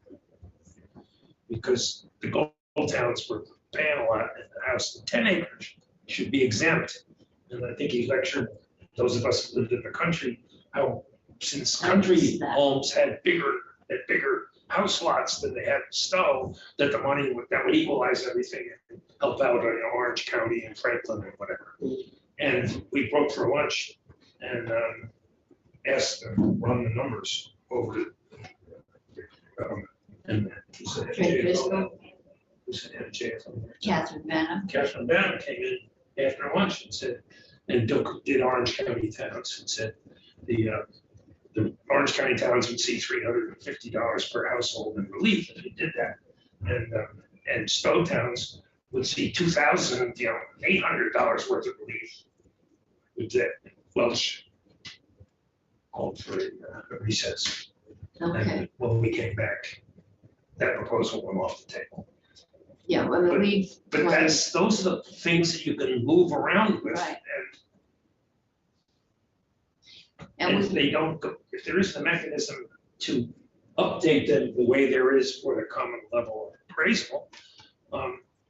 Because the gold towns were paying a lot, and the house in 10 acres should be exempt. And I think he lectured those of us who lived in the country, how since country missed that. homes had bigger house lots than they had in Stowe, that the money that would equalize everything and help out in Orange County and Franklin and whatever. And we broke for lunch and asked them to run the numbers over to. And he said, Trey Driscoll, who said, had a chance on there. Catherine Benham. Catherine Benham came in after lunch and said, and did Orange County towns and said, the Orange County towns would see $350 per household in relief if you did that. And Stowe towns would see $2,800 worth of relief. With that, Welsh called for a recess. Okay, And when we came back, that proposal went off the table. yeah, I mean, But those are the things that you can move around with. Right. And and if we, they don't, if there isn't a mechanism to update them the way there is for the common level of appraisal,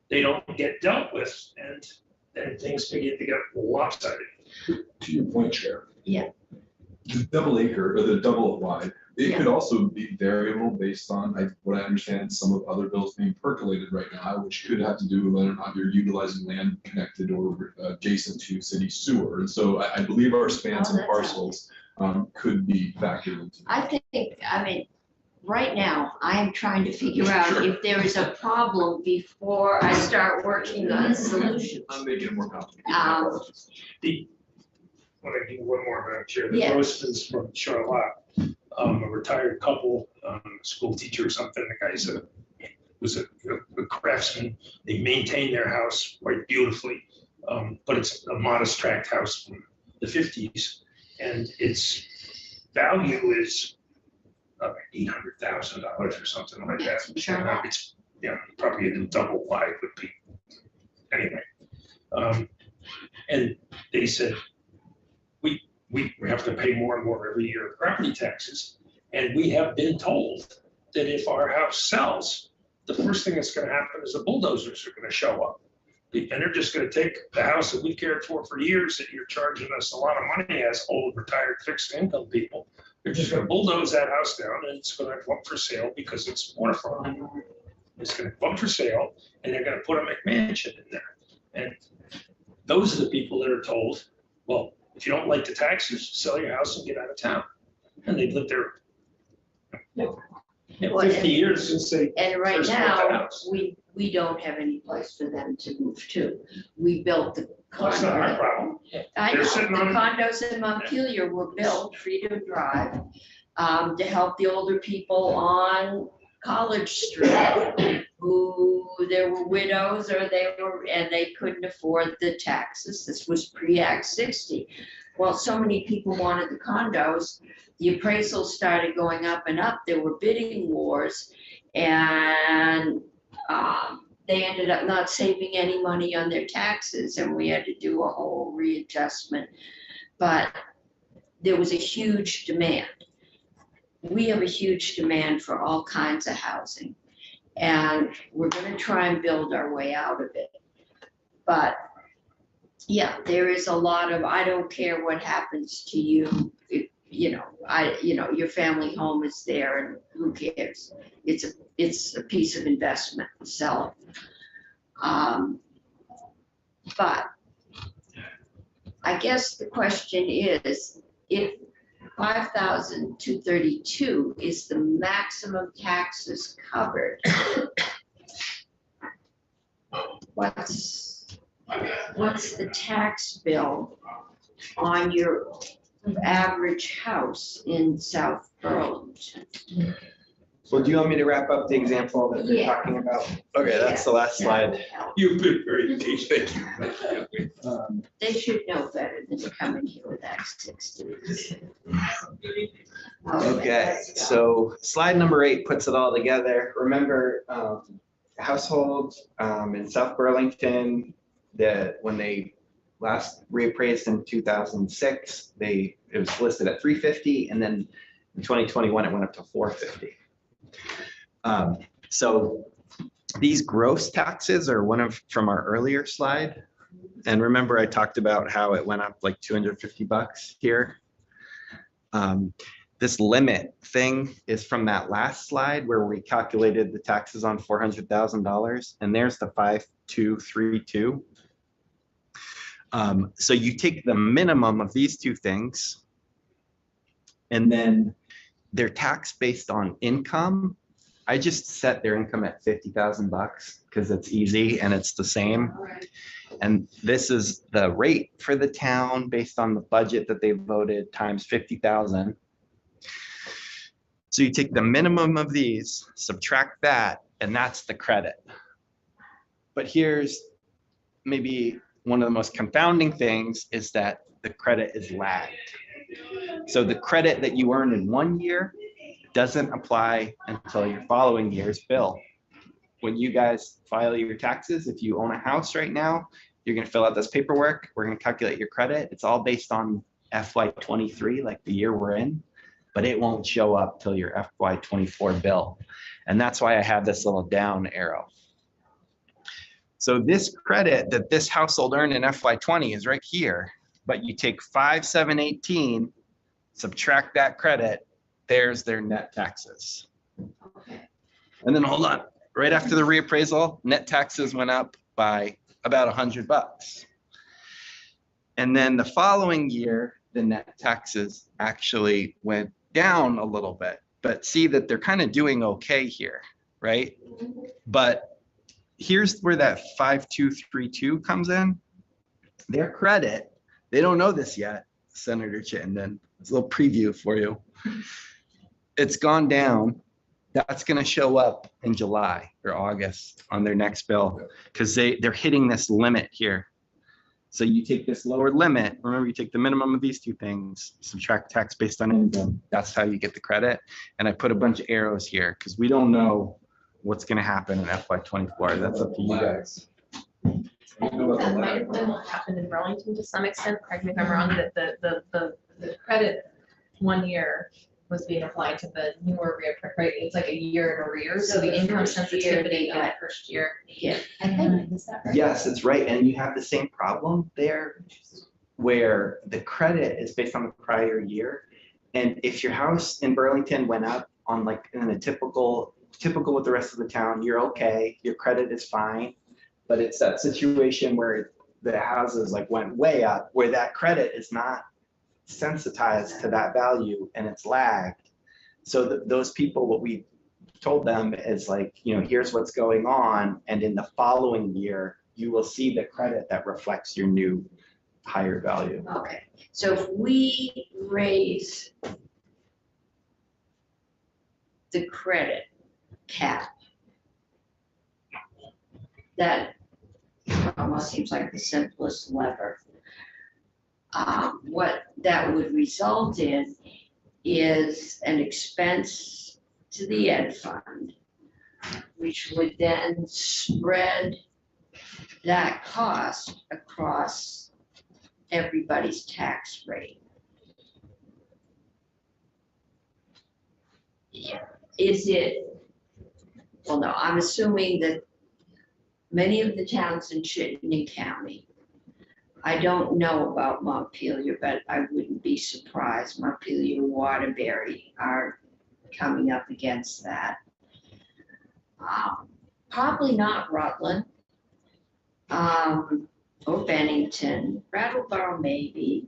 they don't get dealt with, and then things begin to get lopsided. To your point, Chair. Yeah. The double acre or the double wide, it Yeah. could also be variable based on what I understand, some of other bills being percolated right now, which could have to do with whether or not you're utilizing land connected or adjacent to city sewer. And so I believe our spans Oh, and that's parcels could be factored into. I think, I mean, right now, I am trying to figure out Sure. if there is a problem before I start working on solutions. I'm making it more complicated. When I do one more, Madam Chair, the Yeah. Grossmans from Charlotte, a retired couple, school teacher or something, the guy's was a craftsman. They maintain their house quite beautifully, but it's a modest tract house from the 50s. And its value is $800,000 or something like that. Charlotte. It's, probably a double wide would be, anyway. And they said, we have to pay more and more every year in property taxes. And we have been told that if our house sells, the first thing that's gonna happen is the bulldozers are gonna show up. And they're just gonna take the house that we cared for years, that you're charging us a lot of money as old retired fixed income people. They're just gonna bulldoze that house down and it's gonna go up for sale because it's waterfront. It's gonna go up for sale and they're gonna put a McMansion in there. And those are the people that are told, well, if you don't like the taxes, sell your house and get out of town. And they've lived there Well, 50 years since they, And right First bought the now, house. we don't have any place for them to move to. We built the that's not our condo. problem. I know, They're the sitting on- condos in Montpelier were built, Freedom Drive, to help the older people on College Street who there were widows or they couldn't afford the taxes. This was pre-Act 60. Well, so many people wanted the condos, the appraisals started going up and up. There were bidding wars and they ended up not saving any money on their taxes and we had to do a whole readjustment. But there was a huge demand. We have a huge demand for all kinds of housing. And we're gonna try and build our way out of it. But yeah, there is a lot of, I don't care what happens to you, your family home is there and who cares? It's a piece of investment, sell it. But I guess the question is, if 5,232 is the maximum taxes covered, what's the tax bill on your average house in South Burlington? Well, do you want me to wrap up the example that we're Yeah. talking about? Okay, that's the last slide. You've been very patient. They should know better than to come in here with Act 60. Okay, so slide number 8 puts it all together. Remember, households in South Burlington, that when they last reappraised in 2006, it was listed at 350, and then in 2021 it went up to 450. So these gross taxes are from our earlier slide. And remember, I talked about how it went up like $250 here. this limit thing is from that last slide where we calculated the taxes on $400,000, and there's the 5232. So you take the minimum of these two things, and then their tax based on income. I just set their income at $50,000 because it's easy and it's the same. And this is the rate for the town based on the budget that they voted times 50,000. So you take the minimum of these, subtract that, and that's the credit. But here's maybe one of the most confounding things is that the credit is lagged. So the credit that you earn in 1 year doesn't apply until your following year's bill. When you guys file your taxes, if you own a house right now, you're gonna fill out this paperwork. We're gonna calculate your credit. It's all based on FY23, like the year we're in, but it won't show up till your FY24 bill. And that's why I have this little down arrow. So this credit that this household earned in FY20 is right here, but you take 5718, subtract that credit, there's their net taxes. And then hold on, right after the reappraisal, net taxes went up by about $100. And then the following year, the net taxes actually went down a little bit, but see that they're kind of doing okay here, right? But here's where that 5232 comes in. Their credit, they don't know this yet, Senator Chittenden. It's a little preview for you. It's gone down. That's going to show up in July or August on their next bill because they're hitting this limit here. So you take this lower limit, remember you take the minimum of these two things, subtract tax based on income. That's how you get the credit. And I put a bunch of arrows here because we don't know what's going to happen in FY24. That's up to you guys. I think that might have been what happened in Burlington to some extent, correct me if I'm wrong, that the credit 1 year was being applied to the newer reappro, right? It's like a year in arrears, so the income sensitivity in that first year. Yeah. I think, is that right? Yes, it's right. And you have the same problem there where the credit is based on the prior year. And if your house in Burlington went up on like in a typical with the rest of the town, you're okay, your credit is fine. But it's that situation where the houses like went way up, where that credit is not sensitized to that value and it's lagged. So those people, what we told them is like, you know, here's what's going on. And in the following year, you will see the credit that reflects your new higher value. Okay, so if we raise the credit cap, that almost seems like the simplest lever. What that would result in is an expense to the ed fund, which would then spread that cost across everybody's tax rate. Yeah. Is it, well, no, I'm assuming that many of the towns in Chittenden County, I don't know about Montpelier, but I wouldn't be surprised. Montpelier, Waterbury are coming up against that. Probably not Rutland, or Bennington, Brattleboro maybe.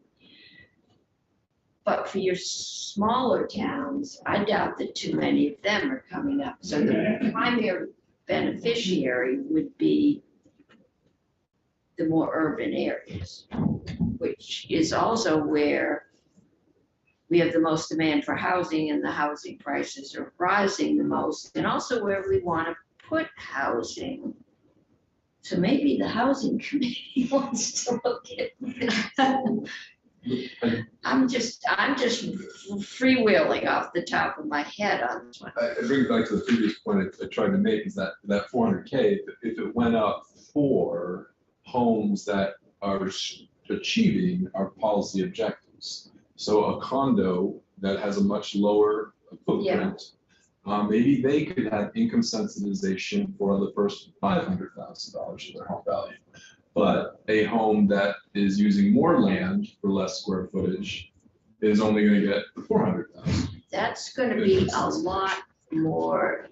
But for your smaller towns, I doubt that too many of them are coming up. So the primary beneficiary would be the more urban areas, which is also where we have the most demand for housing and the housing prices are rising the most, and also where we want to put housing. So maybe the housing committee wants to look at this. I'm just freewheeling off the top of my head on this one. I bring it back to the previous point I tried to make is that 400K, if it went up for homes that are achieving our policy objectives. So a condo that has a much lower footprint, maybe they could have income sensitization for the first $500,000 of their home value. But a home that is using more land for less square footage is only going to get $400,000. that's gonna be a lot more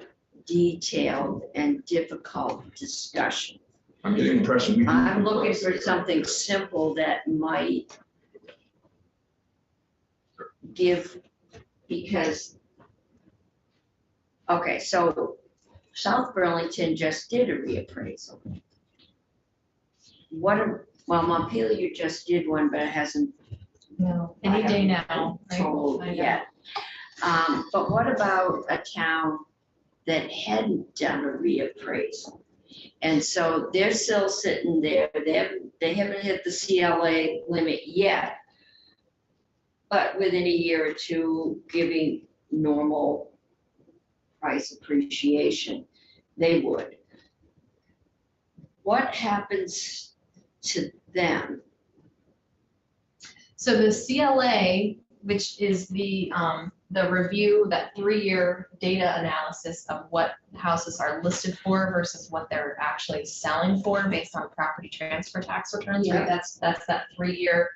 detailed and difficult discussion. I'm getting the impression we. I'm looking for something simple that might give, because, okay, so South Burlington just did a reappraisal. Well, Montpelier just did one, but it hasn't No, any day now, right? told I know. yet. But what about a town that hadn't done a reappraisal? And so they're still sitting there, they haven't hit the CLA limit yet. But within a year or two, giving normal price appreciation, they would. What happens to them? So the CLA, which is the review, that 3-year data analysis of what houses are listed for versus what they're actually selling for based on property transfer tax returns, right? Yeah. That's that 3-year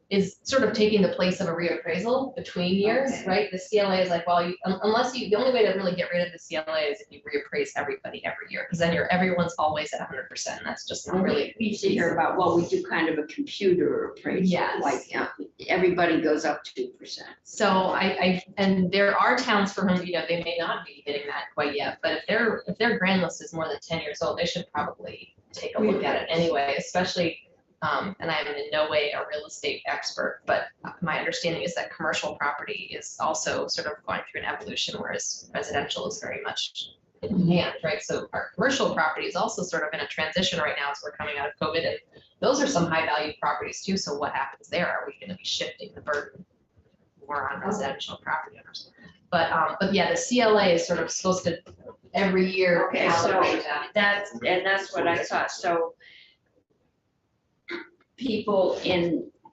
is sort of taking the place of a reappraisal between years, Okay. right? The CLA is like, well, the only way to really get rid of the CLA is if you reappraise everybody every year, because then everyone's always at 100%, and that's just not really. We used to hear about, well, we do kind of a computer appraisal, Yes. like, everybody goes up 2%. So and there are towns for whom, they may not be hitting that quite yet, but if their grand list is more than 10 years old, they should probably take a look at it anyway, especially, and I am in no way a real estate expert, but my understanding is that commercial property is also sort of going through an evolution, whereas residential is very much in demand, right? So our commercial property is also sort of in a transition right now as we're coming out of COVID, and those are some high value properties too. So what happens there? Are we going to be shifting the burden more on residential property owners? But yeah, the CLA is sort of supposed to every year. Okay, so calibrate that. that's what I thought, so people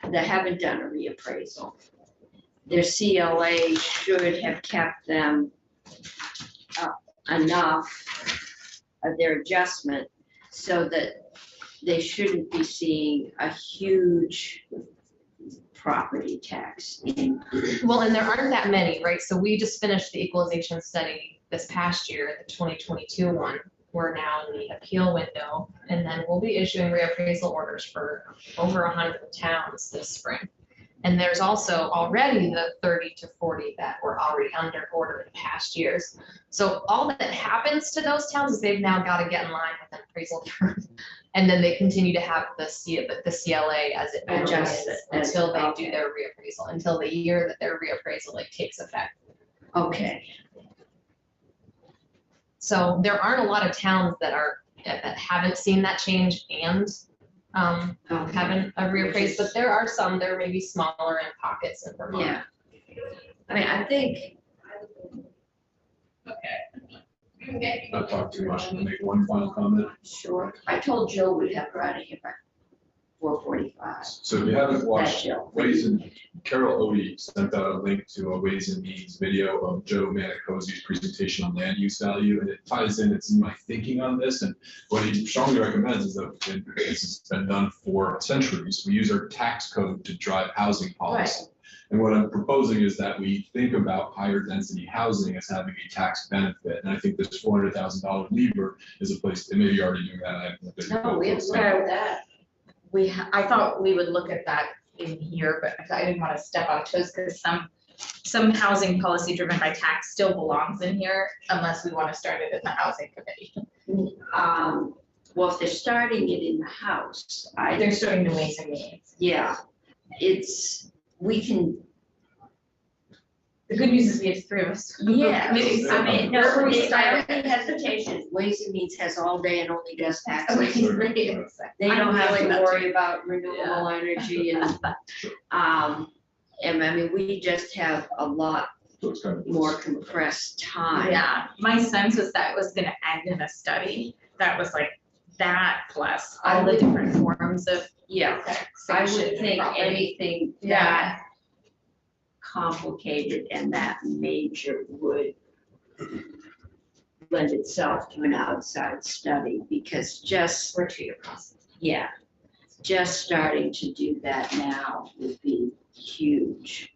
that haven't done a reappraisal, their CLA should have kept them enough of their adjustment so that they shouldn't be seeing a huge property tax increase. Well, and there aren't that many, right? So we just finished the equalization study this past year, the 2022 one. We're now in the appeal window, and then we'll be issuing reappraisal orders for over 100 towns this spring. And there's also already the 30 to 40 that were already under order in past years. So all that happens to those towns is they've now got to get in line with an appraisal firm. And then they continue to have the CLA as it Adjust it, until they okay. do their reappraisal, until the year that their reappraisal takes effect. Okay, So there aren't a lot of towns that haven't seen that change and haven't reappraised, but there are some. There may be smaller in pockets in Vermont. yeah. I mean, I think, Not talk too much, I'm gonna make one final comment. sure, I told Jill we'd have her out of here by 4:45. So if you haven't That watched Jill. Ways and, Carol Odie sent out a link to a Ways and Means video of Joe Manicosi's presentation on land use value, and it ties in, it's in my thinking on this, and what he strongly recommends is that, and this has been done for centuries, we use our tax code to drive housing policy. And what I'm proposing is that we think about higher density housing as having a tax benefit, and I think this $400,000 lever is a place, they may be already doing that. I haven't looked at it. No, we haven't So started that. I thought we would look at that in here, but I didn't want to step on toes because some housing policy driven by tax still belongs in here unless we want to start it in the housing committee. Well, if they're starting it in the house, They're starting the Ways and Means. yeah, we can, The good news is we have 3 of us. yeah, Committee, so I mean, no, wherever we my start. only hesitation, Ways and Means has all day and only does taxes. Okay. They don't I'm have feeling to that worry about renewable energy and I mean, we just have a lot So it's kind of. more compressed time. Yeah, my sense was that was gonna end in a study that was like that plus all the different forms of Yeah, I taxation would and think property. anything that complicated and that major would lend itself to an outside study, because just, We're 2-year process. yeah, just starting to do that now would be huge.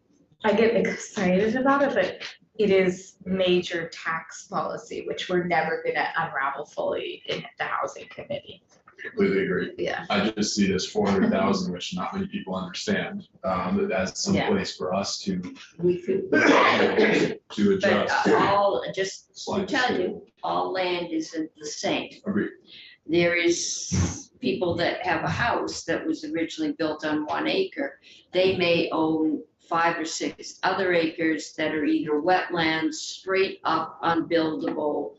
I get excited about it, but it is major tax policy, which we're never gonna unravel fully in the housing committee. Completely agree. Yeah. I just see this 400,000, which not many people understand, as some Yeah. place for us to We could, to but adjust. all, just to Slides. tell you, all land isn't the same. Agreed. There is people that have a house that was originally built on 1 acre. They may own 5 or 6 other acres that are either wetlands, straight up unbuildable,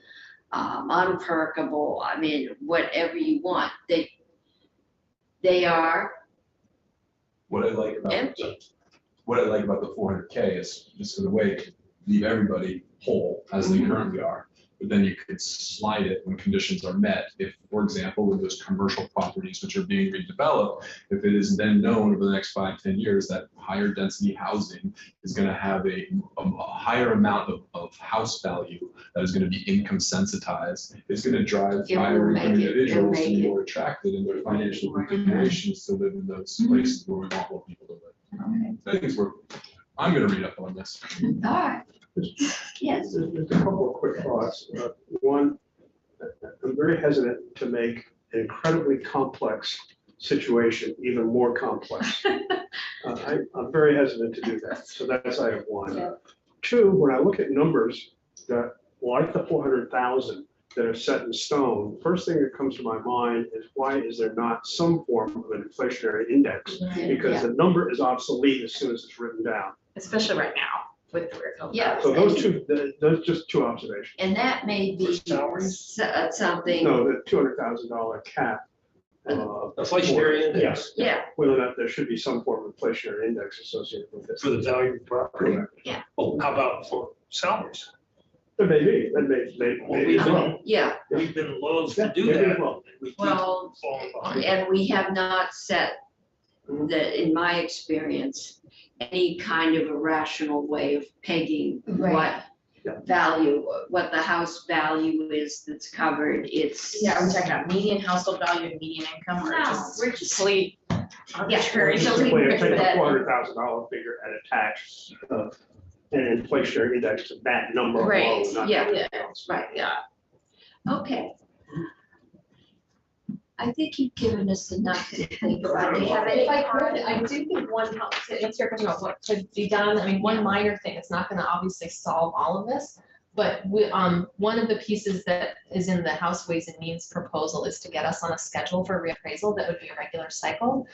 unperkable, I mean, whatever you want. They are What I like about. empty. What I like about the 400K is just in a way to leave everybody whole as they currently are. But then you could slide it when conditions are met. If, for example, with those commercial properties which are being redeveloped, if it is then known over the next 5-10 years that higher density housing is going to have a higher amount of house value that is going to be income sensitized, it's going to drive It will higher make income it- it'll individuals to make be it- more attracted in their financial considerations to live in those places where we want more people to live. I think I'm gonna read up on this. All right. Yes. There's a couple of quick thoughts. One, I'm very hesitant to make an incredibly complex situation even more complex. I'm very hesitant to do that, so that's item one. Two, when I look at numbers that, like the 400,000 that are set in stone, first thing that comes to my mind is why is there not some form of an inflationary index? Because the number is obsolete as soon as it's written down. Especially right now with where. Yeah. So those just two observations. And that may be For salaries? something, No, the $200,000 cap. Inflationary index. Yes, yeah, whether or not there should be some form of inflationary index associated with this. For the value of property. Yeah. Well, how about for salaries? There may be, that maybe as well. yeah. We've been loath to do Maybe as that. well. We keep Well, falling behind. and we have not set that, in my experience, any kind of a rational way of pegging Right. what Yeah. value, what the house value is that's covered. It's. Yeah, are we talking about median household value and median income or No, just we're just- complete arbitrary? so Simply take a that- $400,000 figure and attach an inflationary index to that number Right, alone, not yeah, anything else. Right, Yeah. okay. I think you've given us enough to think about. Do you have any? If I could, I do think one, to answer your question about what could be done, I mean, one minor thing, it's not gonna obviously solve all of this. But one of the pieces that is in the House Ways and Means proposal is to get us on a schedule for reappraisal that would be a regular cycle,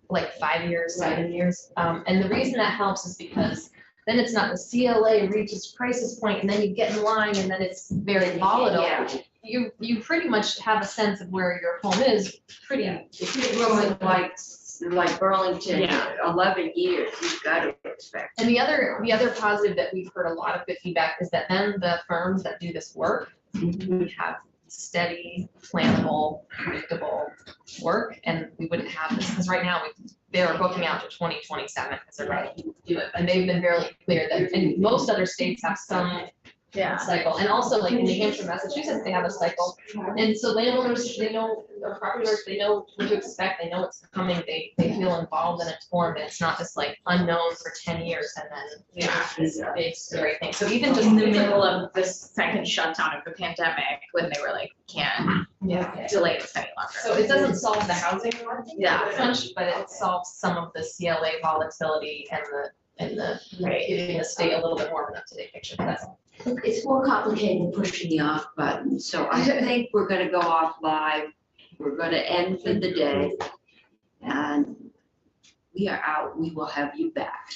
like 5 years, 7 years. And the reason that helps is because then it's not the CLA reaches crisis point and then you get in line and then it's very volatile. Yeah. You pretty much have a sense of where your home is pretty. Growing like Burlington, Yeah. 11 years, you've got to expect. And the other positive that we've heard a lot of good feedback is that then the firms that do this work would have steady, plannable, predictable work, and we wouldn't have this, because right now they're booking out to 2027 because they're ready to do it, and they've been very clear that, and most other states have some Yeah. cycle, and also like in New Hampshire, Massachusetts, they have a cycle, and so landowners, they know, or property owners, they know what to expect, they know what's coming, they feel involved and informed, and it's not just like unknown for 10 years and then, Yeah. this big scary thing, so even just In the middle of the second shutdown of the pandemic, when they were like, can't Yeah. delay this any longer. So it doesn't solve the housing Yeah. crunch, but it solves some of the CLA volatility and the Right. giving the state a little bit more of an up-to-date picture, that's all. It's more complicated than pushing the off button, so I think we're gonna go off live. We're gonna end for the day. And we are out, we will have you back.